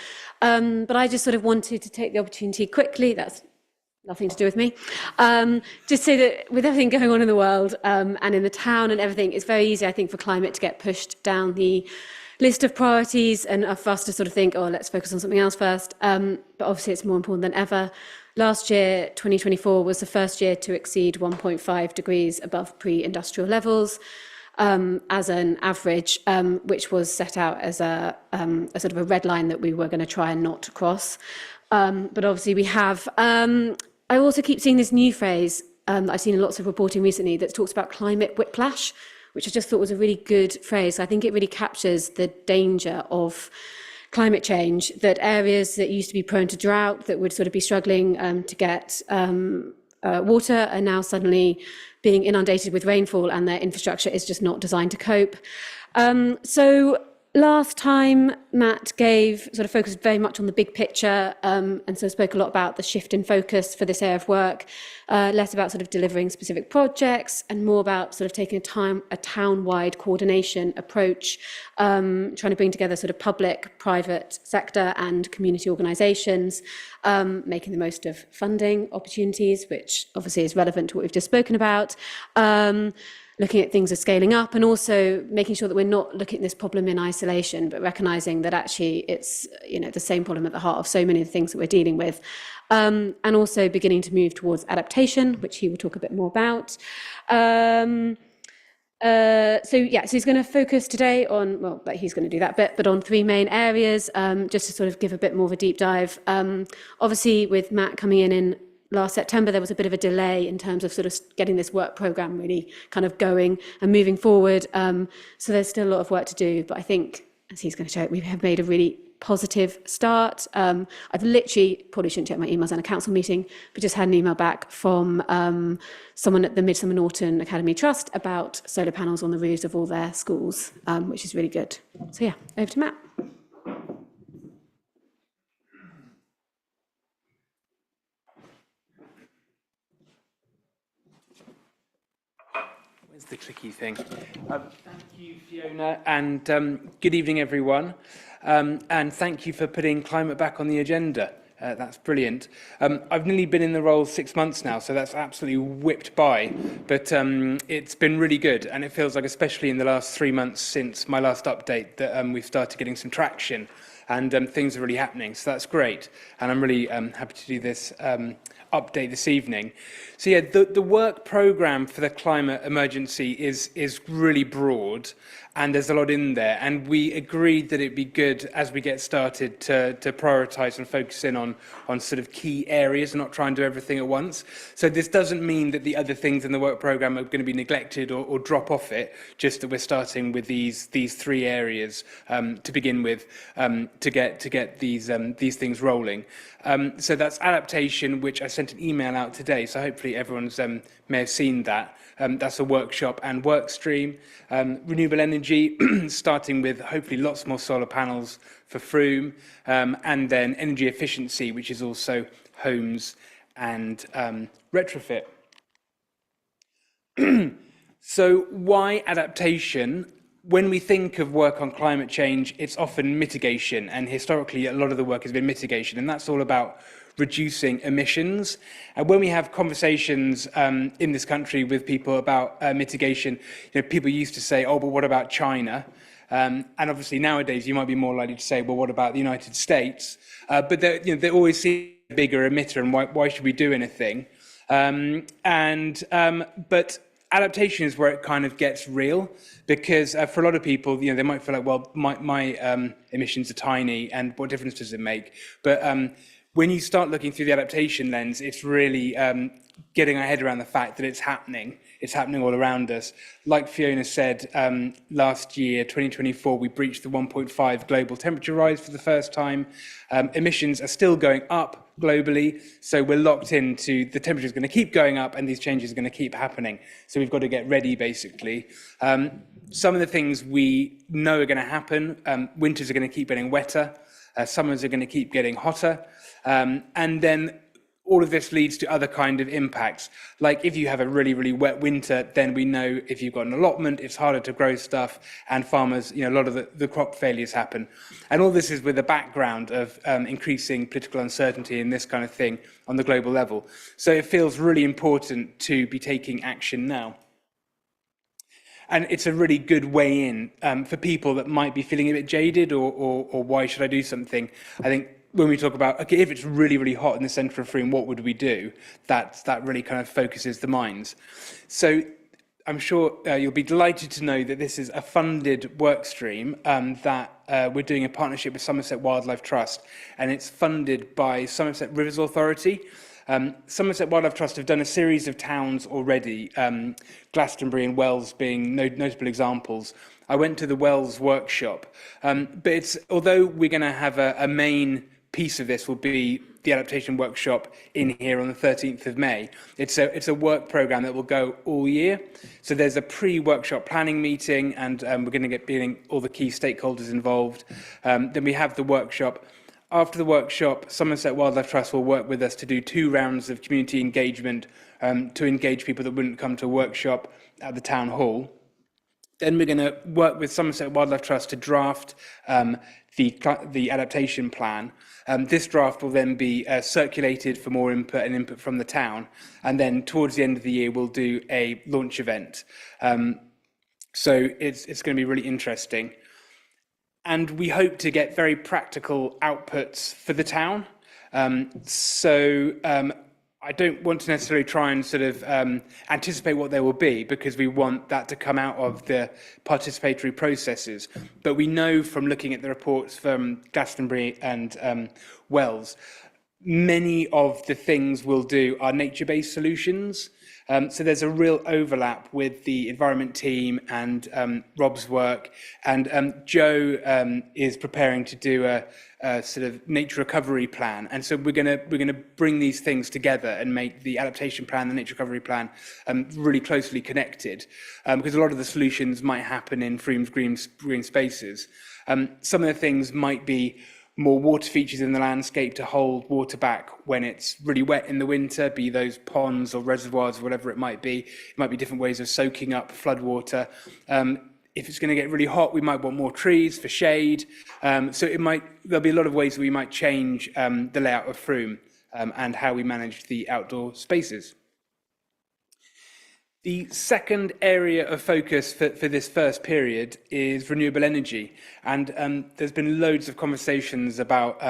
but I just sort of wanted to take the opportunity quickly, that's nothing to do with me, just say that with everything going on in the world and in the town and everything, it's very easy, I think, for climate to get pushed down the list of priorities and for us to sort of think, oh, let's focus on something else first. But obviously it's more important than ever. Last year, 2024, was the first year to exceed 1.5 degrees above pre-industrial levels as an average, which was set out as a sort of a red line that we were going to try and not cross. But obviously we have. I also keep seeing this new phrase that I've seen in lots of reporting recently that talks about climate whiplash, which I just thought was a really good phrase. I think it really captures the danger of climate change, that areas that used to be prone to drought, that would sort of be struggling to get water, are now suddenly being inundated with rainfall and their infrastructure is just not designed to cope. So last time, Matt sort of focused very much on the big picture, and so spoke a lot about the shift in focus for this area of work, less about sort of delivering specific projects and more about sort of taking a town-wide coordination approach, trying to bring together sort of public, private sector and community organisations, making the most of funding opportunities, which obviously is relevant to what we've just spoken about, looking at things as scaling up, and also making sure that we're not looking at this problem in isolation, but recognising that actually it's the same problem at the heart of so many of the things that we're dealing with, and also beginning to move towards adaptation, which he will talk a bit more about. So he's going to focus today on, but he's going to do that bit, but on three main areas, just to sort of give a bit more of a deep dive. Obviously, with Matt coming in last September, there was a bit of a delay in terms of sort of getting this work programme really kind of going and moving forward. So there's still a lot of work to do, but I think, as he's going to show, we have made a really positive start. I've literally, probably shouldn't check my emails in a council meeting, but just had an email back from someone at the Midsummer Norton Academy Trust about solar panels on the roofs of all their schools, which is really good. So yeah, over to Matt. Where's the tricky thing? Thank you, Fiona, and good evening, everyone. And thank you for putting climate back on the agenda. That's brilliant. I've nearly been in the role 6 months now, so that's absolutely whipped by. But it's been really good, and it feels like, especially in the last 3 months since my last update, that we've started getting some traction, and things are really happening. So that's great, and I'm really happy to do this update this evening. So yeah, the work programme for the climate emergency is really broad, and there's a lot in there, and we agreed that it'd be good as we get started to prioritise and focus in on sort of key areas and not try and do everything at once. So this doesn't mean that the other things in the work programme are going to be neglected or drop off it, just that we're starting with these 3 areas to begin with, to get these things rolling. So that's adaptation, which I sent an email out today, so hopefully everyone's may have seen that. That's a workshop and work stream. Renewable energy, starting with hopefully lots more solar panels for Frome, and then energy efficiency, which is also homes and retrofit. So why adaptation? When we think of work on climate change, it's often mitigation, and historically a lot of the work has been mitigation, and that's all about reducing emissions. And when we have conversations in this country with people about mitigation, people used to say, oh, but what about China? And obviously nowadays you might be more likely to say, well, what about the United States? But they always see a bigger emitter, and why should we do anything? But adaptation is where it kind of gets real, because for a lot of people, they might feel like, well, my emissions are tiny, and what difference does it make? But when you start looking through the adaptation lens, it's really getting our head around the fact that it's happening. It's happening all around us. Like Fiona said, last year, 2024, we breached the 1.5 global temperature rise for the first time. Emissions are still going up globally, so we're locked into the temperature is going to keep going up, and these changes are going to keep happening. So we've got to get ready, basically. Some of the things we know are going to happen. Winters are going to keep getting wetter. Summers are going to keep getting hotter. And then all of this leads to other kind of impacts. Like if you have a really, really wet winter, then we know if you've got an allotment, it's harder to grow stuff, and farmers, a lot of the crop failures happen. And all this is with the background of increasing political uncertainty and this kind of thing on the global level. So it feels really important to be taking action now. And it's a really good way in for people that might be feeling a bit jaded or why should I do something? I think when we talk about, okay, if it's really, really hot in the centre of Frome, what would we do? That really kind of focuses the minds. So I'm sure you'll be delighted to know that this is a funded work stream that we're doing in partnership with Somerset Wildlife Trust, and it's funded by Somerset Rivers Authority. Somerset Wildlife Trust have done a series of towns already, Glastonbury and Wells being notable examples. I went to the Wells workshop, but although we're going to have a main piece of this will be the adaptation workshop in here on the 13th of May. It's a work programme that will go all year. So there's a pre-workshop planning meeting, and we're going to get getting all the key stakeholders involved. Then we have the workshop. After the workshop, Somerset Wildlife Trust will work with us to do 2 rounds of community engagement to engage people that wouldn't come to a workshop at the town hall. Then we're going to work with Somerset Wildlife Trust to draft the adaptation plan. This draft will then be circulated for more input and input from the town. And then towards the end of the year, we'll do a launch event. So it's going to be really interesting. And we hope to get very practical outputs for the town. I don't want to necessarily try and sort of anticipate what they will be, because we want that to come out of the participatory processes. But we know from looking at the reports from Glastonbury and Wells, many of the things we'll do are nature-based solutions. So there's a real overlap with the environment team and Rob's work. And Joe is preparing to do a sort of nature recovery plan. And so we're gonna bring these things together and make the adaptation plan, the nature recovery plan, really closely connected, because a lot of the solutions might happen in Frome's green spaces. Some of the things might be, more water features in the landscape to hold water back when it's really wet in the winter, be those ponds or reservoirs or whatever it might be. It might be different ways of soaking up floodwater. If it's going to get really hot, we might want more trees for shade. So there'll be a lot of ways that we might change the layout of Frome and how we manage the outdoor spaces. The second area of focus for this first period is renewable energy. And there's been loads of conversations about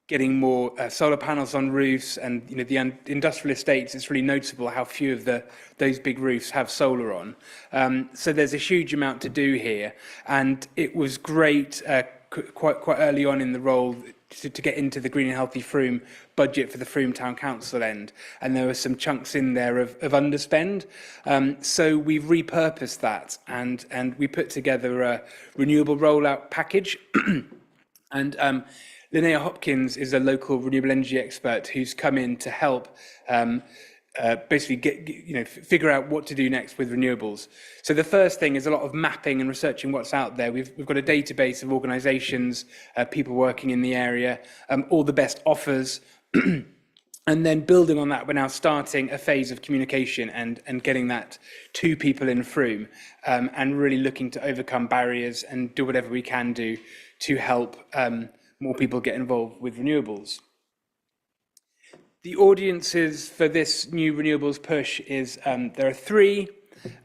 getting more solar panels on roofs, and the industrial estates. It's really noticeable how few of those big roofs have solar on. So there's a huge amount to do here, and it was great quite early on in the role to get into the Green and Healthy Frome budget for the Frome Town Council end, and there were some chunks in there of underspend. So we've repurposed that, and we put together a renewable rollout package. And Linnea Hopkins is a local renewable energy expert who's come in to help basically figure out what to do next with renewables. So the first thing is a lot of mapping and researching what's out there. We've got a database of organisations, people working in the area, all the best offers. And then building on that, we're now starting a phase of communication and getting that to people in Frome, and really looking to overcome barriers and do whatever we can do to help more people get involved with renewables. The audiences for this new renewables push is, there are 3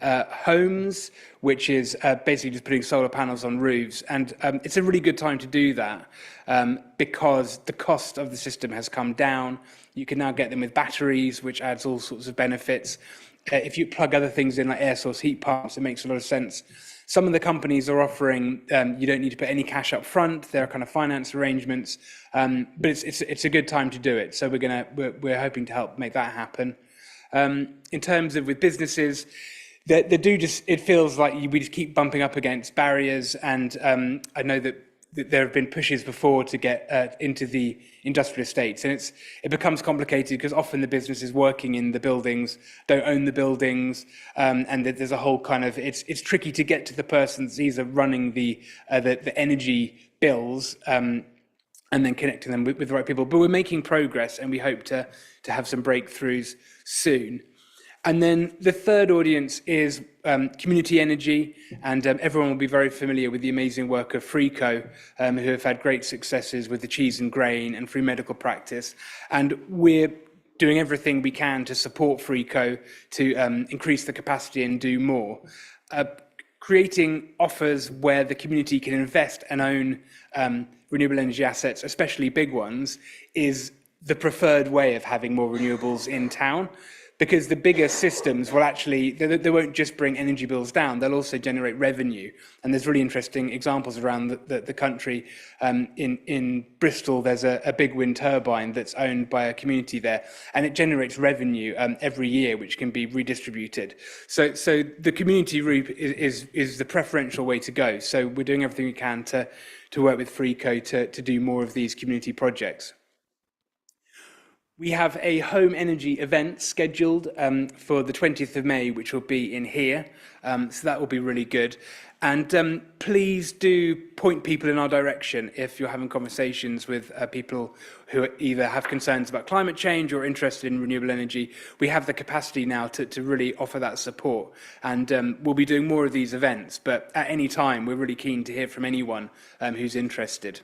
homes, which is basically just putting solar panels on roofs. And it's a really good time to do that because the cost of the system has come down. You can now get them with batteries, which adds all sorts of benefits. If you plug other things in, like air source heat pumps, it makes a lot of sense. Some of the companies are offering, you don't need to put any cash up front. There are kind of finance arrangements, but it's a good time to do it. So we're hoping to help make that happen. In terms of with businesses, it feels like we just keep bumping up against barriers, and I know that there have been pushes before to get into the industrial estates, and it becomes complicated because often the businesses working in the buildings don't own the buildings, and there's a whole kind of it's tricky to get to the person that's either running the energy bills and then connecting them with the right people. But we're making progress, and we hope to have some breakthroughs soon. And then the third audience is community energy, and everyone will be very familiar with the amazing work of Frico, who have had great successes with the cheese and grain and free medical practice. And we're doing everything we can to support Frico to increase the capacity and do more. Creating offers where the community can invest and own renewable energy assets, especially big ones, is the preferred way of having more renewables in town. Because the bigger systems will actually, they won't just bring energy bills down, they'll also generate revenue. And there's really interesting examples around the country. In Bristol, there's a big wind turbine that's owned by a community there, and it generates revenue every year, which can be redistributed. So the community route is the preferential way to go. So we're doing everything we can to work with Frico to do more of these community projects. We have a home energy event scheduled for the 20th of May, which will be in here. So that will be really good. And please do point people in our direction if you're having conversations with people who either have concerns about climate change or interested in renewable energy. We have the capacity now to really offer that support. And we'll be doing more of these events. But at any time, we're really keen to hear from anyone who's interested.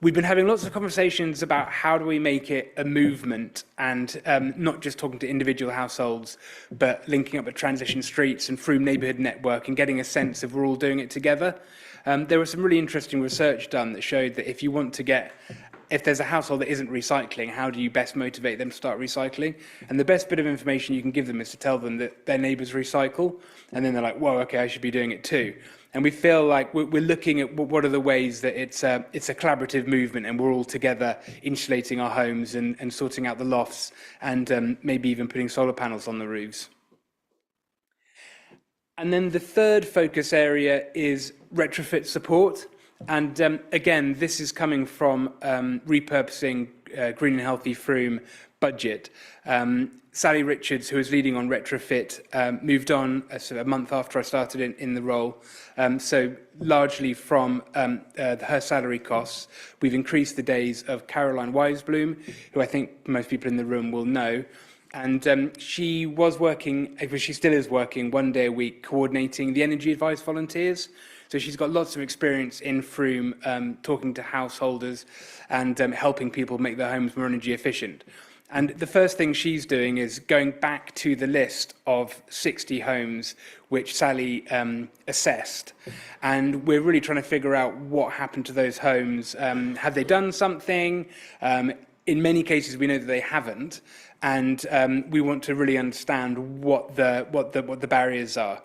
We've been having lots of conversations about how do we make it a movement, and not just talking to individual households, but linking up with Transition Streets and Frome Neighbourhood Network and getting a sense of we're all doing it together. There was some really interesting research done that showed that if there's a household that isn't recycling, how do you best motivate them to start recycling? And the best bit of information you can give them is to tell them that their neighbours recycle, and then they're like, whoa, okay, I should be doing it too. And we feel like we're looking at what are the ways that it's a collaborative movement, and we're all together insulating our homes and sorting out the lofts, and maybe even putting solar panels on the roofs. And then the third focus area is retrofit support. And again, this is coming from repurposing Green and Healthy Frome budget. Sally Richards, who was leading on retrofit, moved on sort of a month after I started in the role. So largely from her salary costs, we've increased the days of Caroline Weisblum, who I think most people in the room will know. And she was working, she still is working 1 day a week, coordinating the energy advice volunteers. So she's got lots of experience in Frome, talking to householders and helping people make their homes more energy efficient. And the first thing she's doing is going back to the list of 60 homes which Sally assessed. And we're really trying to figure out what happened to those homes. Have they done something? In many cases, we know that they haven't. And we want to really understand what the barriers are.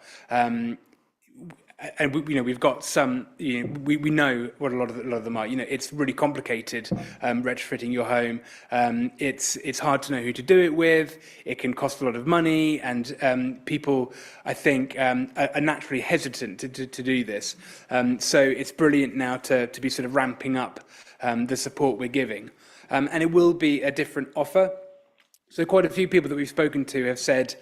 And we've got some. We know what a lot of them are. It's really complicated retrofitting your home. It's hard to know who to do it with. It can cost a lot of money, and people, I think, are naturally hesitant to do this. So it's brilliant now to be sort of ramping up the support we're giving, and it will be a different offer. So quite a few people that we've spoken to have said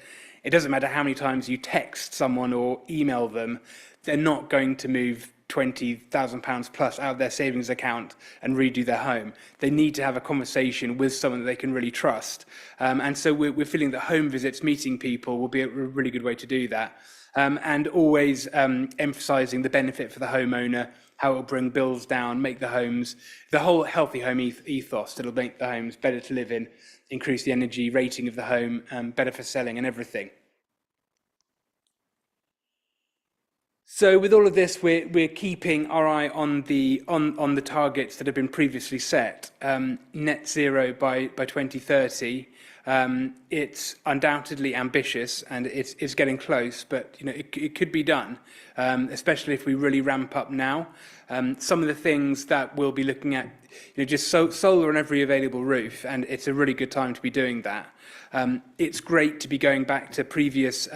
it doesn't matter how many times you text someone or email them. They're not going to move £20,000 plus out of their savings account and redo their home. They need to have a conversation with someone that they can really trust. And so we're feeling that home visits, meeting people, will be a really good way to do that. And always emphasising the benefit for the homeowner, how it will bring bills down, make the homes, the whole healthy home ethos that'll make the homes better to live in, increase the energy rating of the home, better for selling and everything. So with all of this, we're keeping our eye on the targets that have been previously set. Net zero by 2030. It's undoubtedly ambitious and it's getting close, but it could be done, especially if we really ramp up now. Some of the things that we'll be looking at, just solar on every available roof, and it's a really good time to be doing that. It's great to be going back to previous.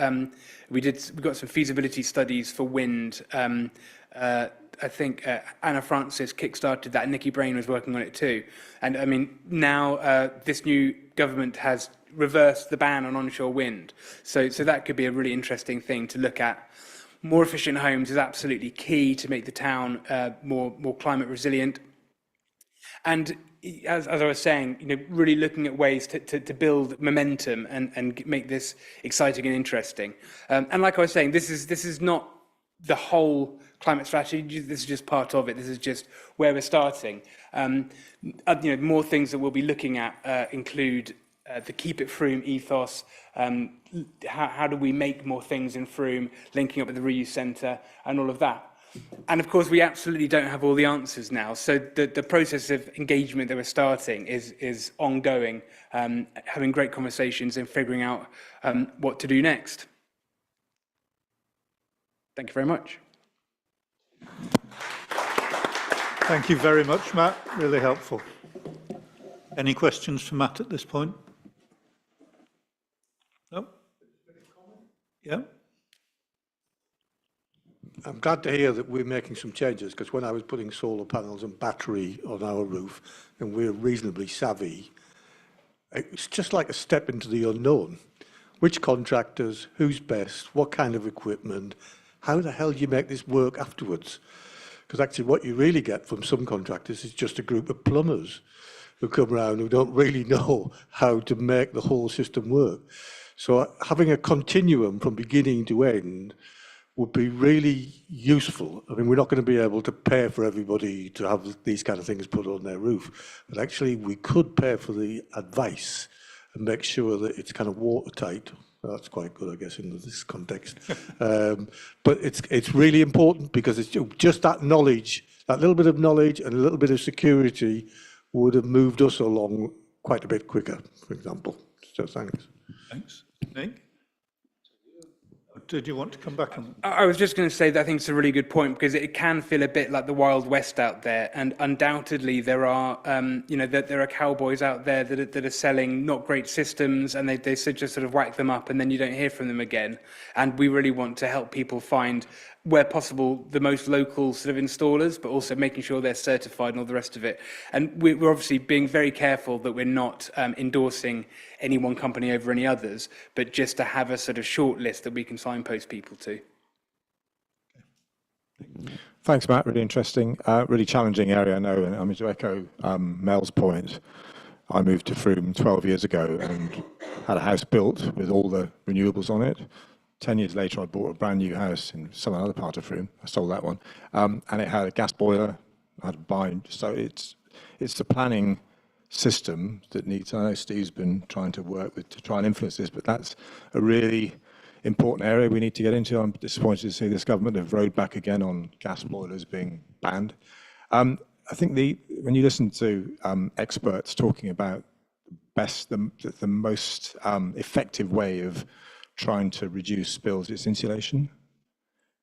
We got some feasibility studies for wind. I think Anna Francis kickstarted that. Nikki Brain was working on it too. And I mean, now this new government has reversed the ban on onshore wind. So that could be a really interesting thing to look at. More efficient homes is absolutely key to make the town more climate resilient. And as I was saying, really looking at ways to build momentum and make this exciting and interesting. And like I was saying, this is not the whole climate strategy. This is just part of it. This is just where we're starting. More things that we'll be looking at include the Keep It Frome ethos. How do we make more things in Frome, linking up with the reuse centre and all of that. And of course, we absolutely don't have all the answers now. So the process of engagement that we're starting is ongoing, having great conversations and figuring out what to do next. Thank you very much. Thank you very much, Matt. Really helpful. Any questions for Matt at this point? No? Yeah? I'm glad to hear that we're making some changes, because when I was putting solar panels and battery on our roof, and we're reasonably savvy, it's just like a step into the unknown. Which contractors, who's best, what kind of equipment, how the hell do you make this work afterwards? Because actually what you really get from some contractors is just a group of plumbers who come around who don't really know how to make the whole system work. So having a continuum from beginning to end would be really useful. I mean, we're not going to be able to pay for everybody to have these kind of things put on their roof, but actually we could pay for the advice and make sure that it's kind of watertight. Well, that's quite good, I guess, in this context. But it's really important, because it's just that knowledge, that little bit of knowledge and a little bit of security would have moved us along quite a bit quicker, for example. So thanks. Thanks. Nick? Did you want to come back on? I was just going to say that I think it's a really good point, because it can feel a bit like the Wild West out there, and undoubtedly there are, there are cowboys out there that are selling not great systems, and they just sort of whack them up, and then you don't hear from them again. And we really want to help people find where possible, the most local sort of installers, but also making sure they're certified and all the rest of it. And we're obviously being very careful that we're not endorsing any one company over any others, but just to have a sort of short list that we can signpost people to. Thanks, Matt. Really interesting, really challenging area, I know. And I mean, to echo Mel's point, I moved to Frome 12 years ago and had a house built with all the renewables on it. 10 years later, I bought a brand new house in some other part of Frome. I sold that one. And it had a gas boiler, I had to buy. So it's the planning system that needs, I know Steve's been trying to work with to try and influence this, but that's a really important area we need to get into. I'm disappointed to see this government have rowed back again on gas boilers being banned. I think when you listen to experts talking about the most effective way of trying to reduce spills, it's insulation.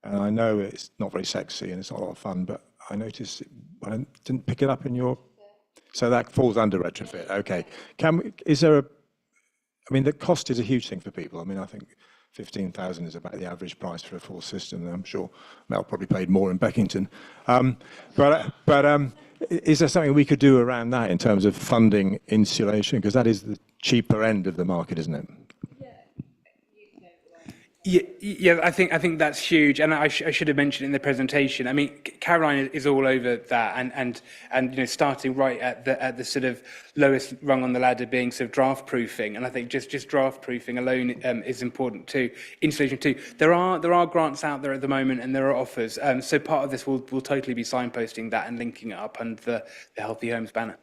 And I know it's not very sexy and it's not a lot of fun, but I noticed I didn't pick it up in your. So that falls under retrofit. Okay. I mean, the cost is a huge thing for people. I mean, I think 15,000 is about the average price for a full system. And I'm sure Mel probably paid more in Beckington. But is there something we could do around that in terms of funding insulation? Because that is the cheaper end of the market, isn't it? Yeah, I think that's huge, and I should have mentioned in the presentation. I mean, Caroline is all over that, and you know, starting right at the sort of lowest rung on the ladder being sort of draft proofing, and I think just draft proofing alone is important too. Insulation too. There are grants out there at the moment, and there are offers. So part of this will totally be signposting that and linking it up under the Healthy Homes banner.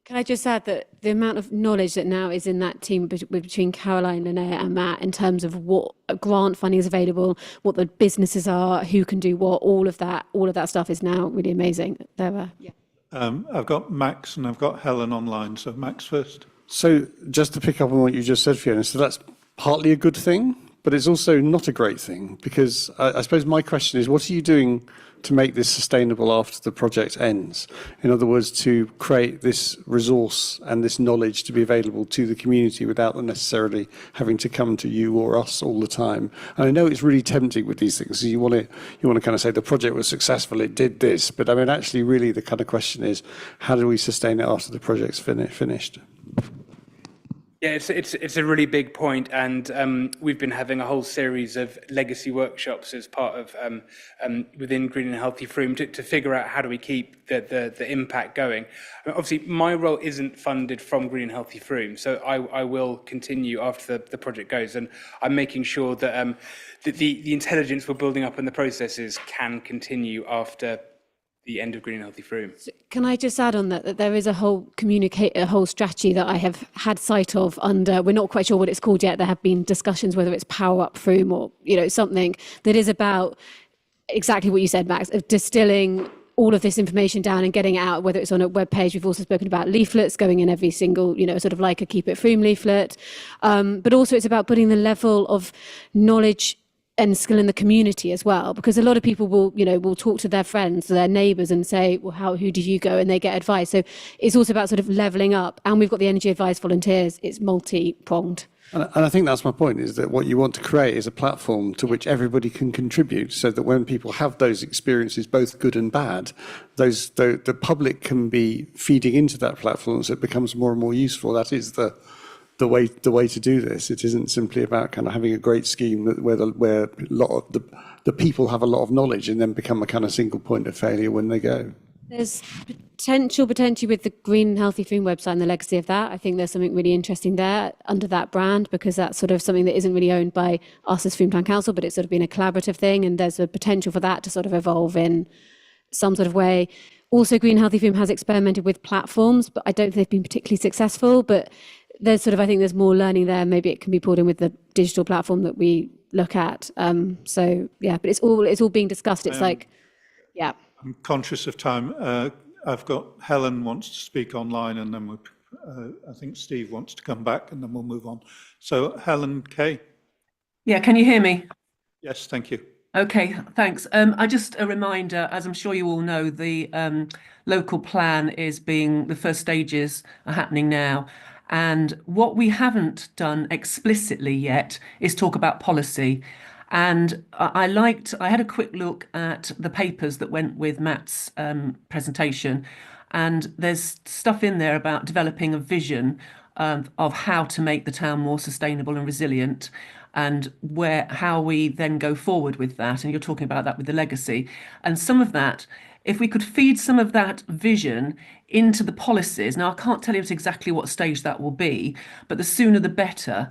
Can I just add that the amount of knowledge that now is in that team between Caroline, Linnea and Matt in terms of what grant funding is available, what the businesses are, who can do what, all of that stuff is now really amazing. I've got Max and I've got Helen online, so Max first. So just to pick up on what you just said, Fiona, so that's partly a good thing, but it's also not a great thing, because I suppose my question is, what are you doing to make this sustainable after the project ends? In other words, to create this resource and this knowledge to be available to the community without them necessarily having to come to you or us all the time. And I know it's really tempting with these things. You want to kind of say the project was successful, it did this, but I mean, actually, really, the kind of question is, how do we sustain it after the project's finished? Yeah, it's a really big point, and we've been having a whole series of legacy workshops as part of within Green and Healthy Frome to figure out how do we keep the impact going. I mean, obviously, my role isn't funded from Green and Healthy Frome, so I will continue after the project goes, and I'm making sure that the intelligence we're building up in the processes can continue after the end of Green and Healthy Frome. So can I just add on that there is a whole strategy that I have had sight of under, we're not quite sure what it's called yet. There have been discussions whether it's Power Up Frome or, something that is about exactly what you said, Max, of distilling all of this information down and getting it out, whether it's on a web page. We've also spoken about leaflets going in every single, sort of like a Keep It Frome leaflet. But also it's about putting the level of knowledge and skill in the community as well, because a lot of people will talk to their friends, their neighbours, and say, well, who do you go? And they get advice. So it's also about sort of levelling up. And we've got the Energy Advice volunteers. It's multi-pronged. And I think that's my point, is that what you want to create is a platform to which everybody can contribute, so that when people have those experiences, both good and bad, the public can be feeding into that platform so it becomes more and more useful. That is the way to do this. It isn't simply about kind of having a great scheme where a lot of the people have a lot of knowledge and then become a kind of single point of failure when they go. There's potentially with the Green and Healthy Frome website and the legacy of that. I think there's something really interesting there under that brand, because that's sort of something that isn't really owned by us as Frome Town Council, but it's sort of been a collaborative thing, and there's a potential for that to sort of evolve in some sort of way. Also, Green and Healthy Frome has experimented with platforms, but I don't think they've been particularly successful. But there's I think there's more learning there. Maybe it can be pulled in with the digital platform that we look at. So yeah, but it's all being discussed. It's yeah. I'm conscious of time. I've got Helen wants to speak online, and then I think Steve wants to come back, and then we'll move on. So Helen Kay. Yeah, can you hear me? Yes, thank you. Okay, thanks. Just a reminder, as I'm sure you all know, the local plan the first stages are happening now. And what we haven't done explicitly yet is talk about policy. And I had a quick look at the papers that went with Matt's presentation, and there's stuff in there about developing a vision of how to make the town more sustainable and resilient, and how we then go forward with that. And you're talking about that with the legacy. And some of that, if we could feed some of that vision into the policies, now I can't tell you at exactly what stage that will be, but the sooner the better.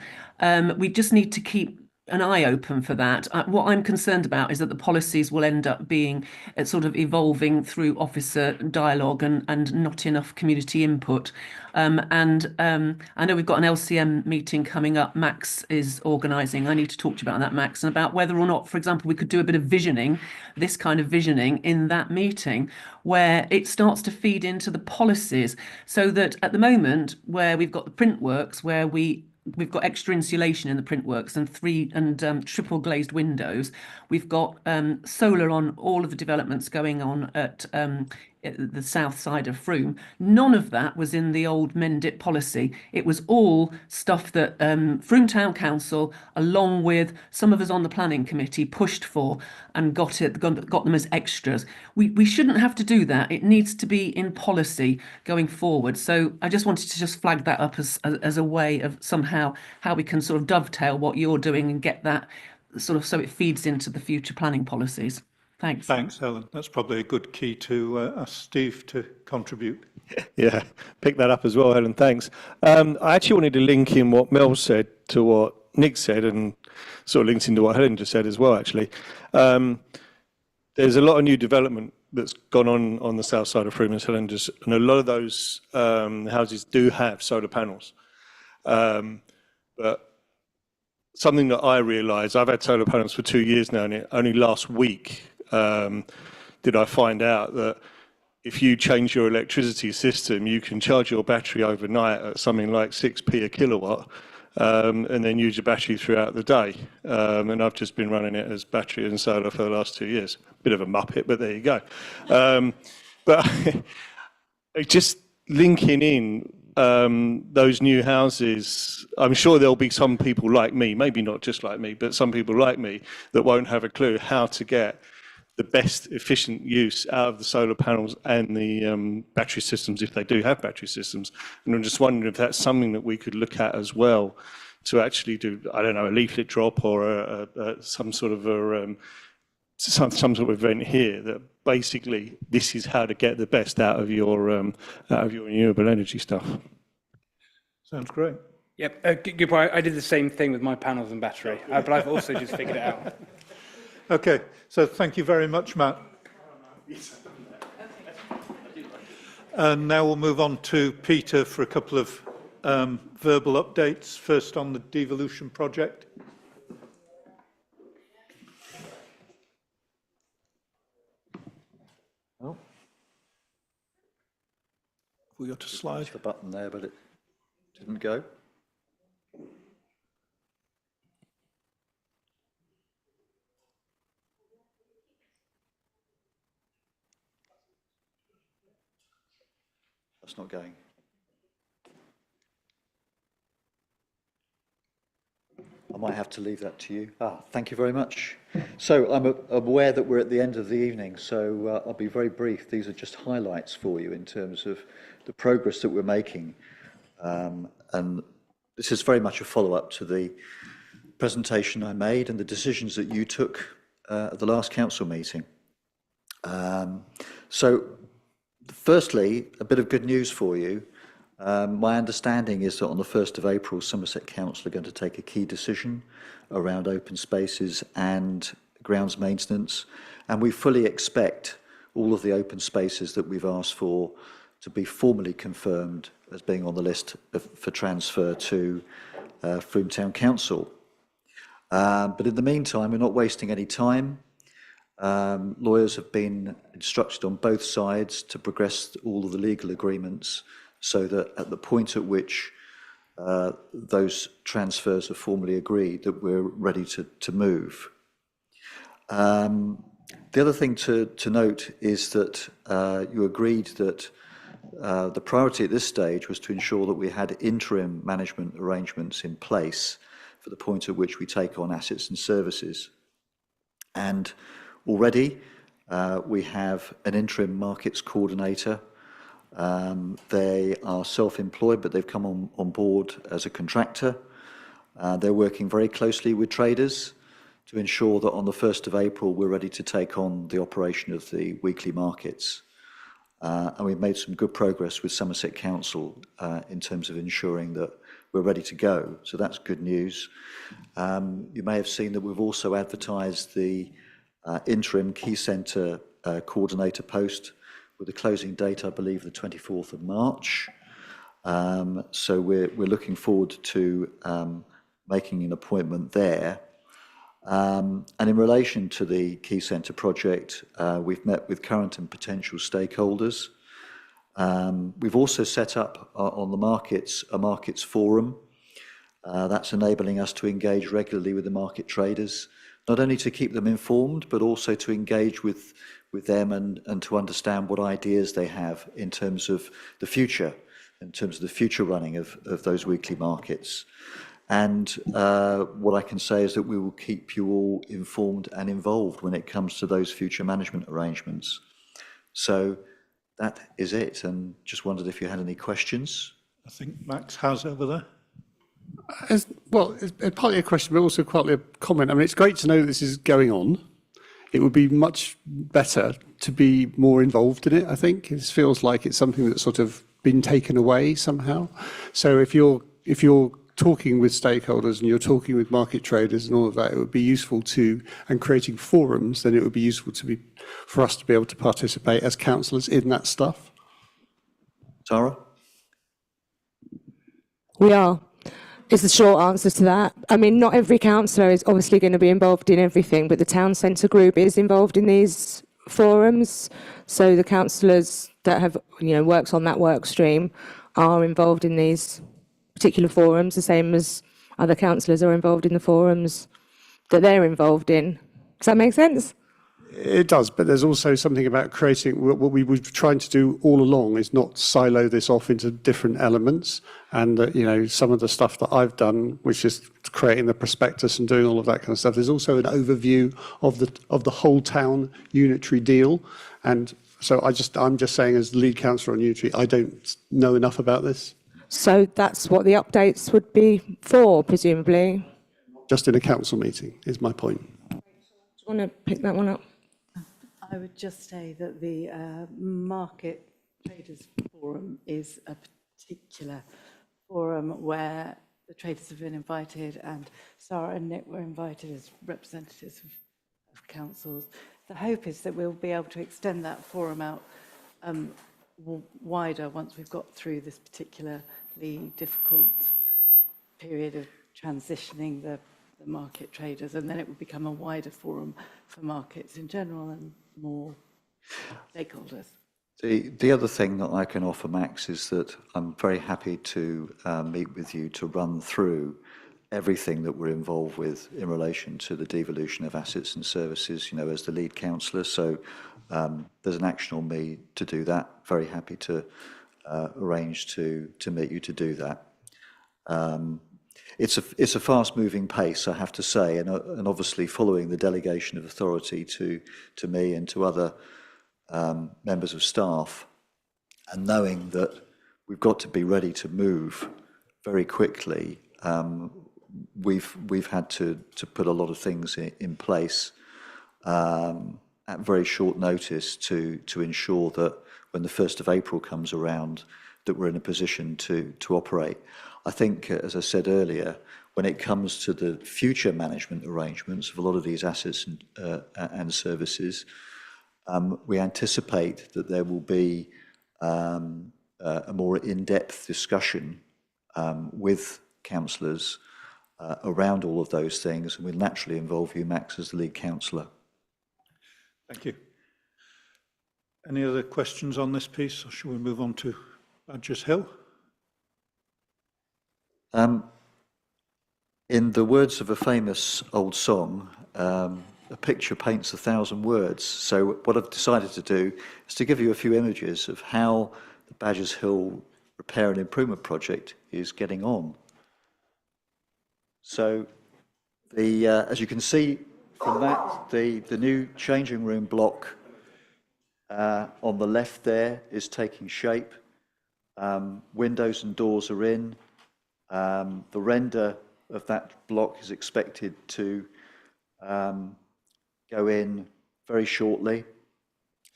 We just need to keep an eye open for that. What I'm concerned about is that the policies will end up being sort of evolving through officer dialogue and not enough community input. I know we've got an LCM meeting coming up. Max is organising. I need to talk to you about that, Max, and about whether or not, for example, we could do a bit of visioning, this kind of visioning in that meeting, where it starts to feed into the policies, so that at the moment, where we've got the print works, where we've got extra insulation in the printworks and triple glazed windows. We've got solar on all of the developments going on at the south side of Frome. None of that was in the old Mendit policy. It was all stuff that Frome Town Council, along with some of us on the planning committee, pushed for and got them as extras. We shouldn't have to do that. It needs to be in policy going forward. So I just wanted to just flag that up as a way of somehow how we can sort of dovetail what you're doing and get that sort of so it feeds into the future planning policies. Thanks. Thanks, Helen. That's probably a good key to ask Steve to contribute. Yeah, pick that up as well, Helen. Thanks. I actually wanted to link in what Mel said to what Nick said, and sort of links into what Helen just said as well, actually. There's a lot of new development that's gone on the south side of Frome, as Helen just, and a lot of those houses do have solar panels. But something that I realised, I've had solar panels for 2 years now, and only last week did I find out that if you change your electricity system, you can charge your battery overnight at something like 6p a kilowatt, and then use your battery throughout the day. And I've just been running it as battery and solar for the last 2 years. Bit of a muppet, but there you go. But just linking in those new houses, I'm sure there'll be some people like me, maybe not just like me, but some people like me that won't have a clue how to get the best efficient use out of the solar panels and the battery systems, if they do have battery systems. And I'm just wondering if that's something that we could look at as well, to actually do, I don't know, a leaflet drop or some sort of event here that basically this is how to get the best out of your renewable energy stuff. Sounds great. Yep, good point. I did the same thing with my panels and battery, but I've also just figured it out. Okay, so thank you very much, Matt. And now we'll move on to Peter for a couple of verbal updates. First on the devolution project. Oh. We got to slide the button there, but it didn't go. That's not going. I might have to leave that to you. Thank you very much. So I'm aware that we're at the end of the evening, so I'll be very brief. These are just highlights for you in terms of the progress that we're making. And this is very much a follow-up to the presentation I made and the decisions that you took at the last council meeting. So firstly, a bit of good news for you. My understanding is that on the 1st of April, Somerset Council are going to take a key decision around open spaces and grounds maintenance, and we fully expect all of the open spaces that we've asked for to be formally confirmed as being on the list for transfer to Frome Town Council. But in the meantime, we're not wasting any time. Lawyers have been instructed on both sides to progress all of the legal agreements so that at the point at which those transfers are formally agreed, that we're ready to move. The other thing to note is that you agreed that the priority at this stage was to ensure that we had interim management arrangements in place for the point at which we take on assets and services. And already we have an interim markets coordinator. They are self-employed, but they've come on board as a contractor. They're working very closely with traders to ensure that on the 1st of April, we're ready to take on the operation of the weekly markets. And we've made some good progress with Somerset Council in terms of ensuring that we're ready to go. So that's good news. You may have seen that we've also advertised the interim key centre coordinator post with a closing date, I believe, the 24th of March. So we're looking forward to making an appointment there. And in relation to the Key Centre project, we've met with current and potential stakeholders. We've also set up on the markets a markets forum. That's enabling us to engage regularly with the market traders, not only to keep them informed, but also to engage with them and to understand what ideas they have in terms of the future, running of those weekly markets. And what I can say is that we will keep you all informed and involved when it comes to those future management arrangements. So that is it, and just wondered if you had any questions. I think Max has over there. It's partly a question, but also partly a comment. I mean, it's great to know that this is going on. It would be much better to be more involved in it, I think. It feels like it's something that's sort of been taken away somehow. So if you're talking with stakeholders and you're talking with market traders and all of that, it would be useful and creating forums, then it would be useful for us to be able to participate as councillors in that stuff. Tara? We are. Is the short answer to that. I mean, not every councillor is obviously going to be involved in everything, but the town centre group is involved in these forums. So the councillors that have, works on that work stream are involved in these particular forums, the same as other councillors are involved in the forums that they're involved in. Does that make sense? It does, but there's also something about creating, what we were trying to do all along is not silo this off into different elements. And, some of the stuff that I've done, which is creating the prospectus and doing all of that kind of stuff, there's also an overview of the whole town unitary deal. And so I'm just saying, as lead councillor on unitary, I don't know enough about this. So that's what the updates would be for, presumably. Just in a council meeting, is my point. Do you want to pick that one up? I would just say that the Market Traders Forum is a particular forum where the traders have been invited, and Sarah and Nick were invited as representatives of councils. The hope is that we'll be able to extend that forum out wider once we've got through this particularly difficult period of transitioning the market traders, and then it will become a wider forum for markets in general and more stakeholders. The other thing that I can offer, Max, is that I'm very happy to meet with you to run through everything that we're involved with in relation to the devolution of assets and services, as the lead councillor. So there's an action on me to do that. Very happy to arrange to meet you to do that. It's a fast-moving pace, I have to say, and obviously following the delegation of authority to me and to other members of staff, and knowing that we've got to be ready to move very quickly. We've had to put a lot of things in place at very short notice to ensure that when the 1st of April comes around, that we're in a position to operate. I think, as I said earlier, when it comes to the future management arrangements of a lot of these assets and services, we anticipate that there will be a more in-depth discussion with councillors around all of those things, and we'll naturally involve you, Max, as the lead councillor. Thank you. Any other questions on this piece, or shall we move on to Badgers Hill? In the words of a famous old song, a picture paints 1,000 words. So what I've decided to do is to give you a few images of how the Badgers Hill Repair and Improvement Project is getting on. So as you can see from that, the new changing room block on the left there is taking shape. Windows and doors are in. The render of that block is expected to go in very shortly.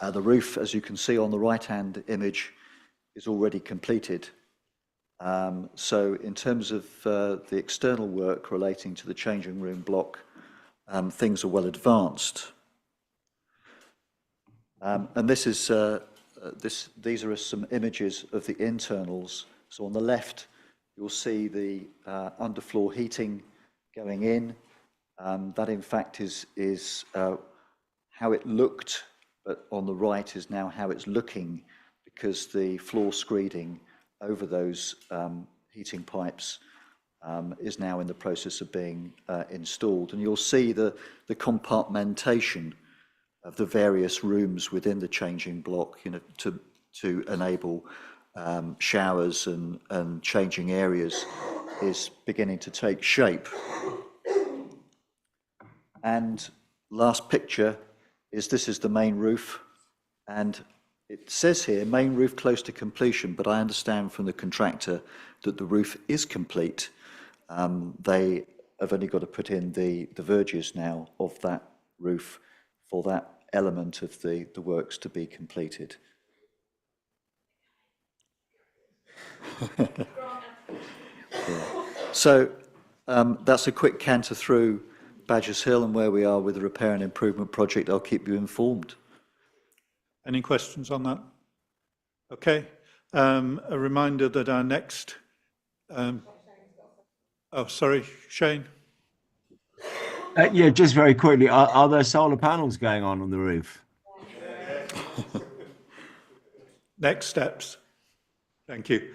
The roof, as you can see on the right-hand image, is already completed. So in terms of the external work relating to the changing room block, things are well advanced. And this is these are some images of the internals. So on the left, you'll see the underfloor heating going in. That in fact is how it looked, but on the right is now how it's looking, because the floor screeding over those heating pipes is now in the process of being installed. And you'll see the compartmentation of the various rooms within the changing block, you know, to enable showers and changing areas is beginning to take shape. And last picture is this is the main roof, and it says here main roof close to completion, but I understand from the contractor that the roof is complete. They have only got to put in the verges now of that roof for that element of the works to be completed. Yeah. So that's a quick canter through Badgers Hill and where we are with the repair and improvement project. I'll keep you informed. Any questions on that? Okay. A reminder that our next... oh, sorry, Shane. Yeah, just very quickly, are there solar panels going on the roof? Next steps. Thank you.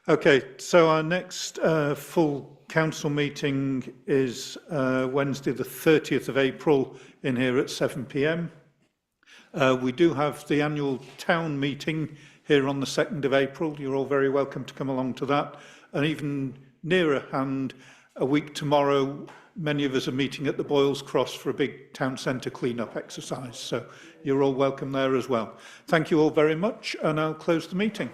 Okay, so our next full council meeting is Wednesday the 30th of April in here at 7 p.m. We do have the annual town meeting here on the 2nd of April. You're all very welcome to come along to that. And even nearer hand, a week tomorrow, many of us are meeting at the Boyles Cross for a big town centre clean-up exercise. So you're all welcome there as well. Thank you all very much, and I'll close the meeting.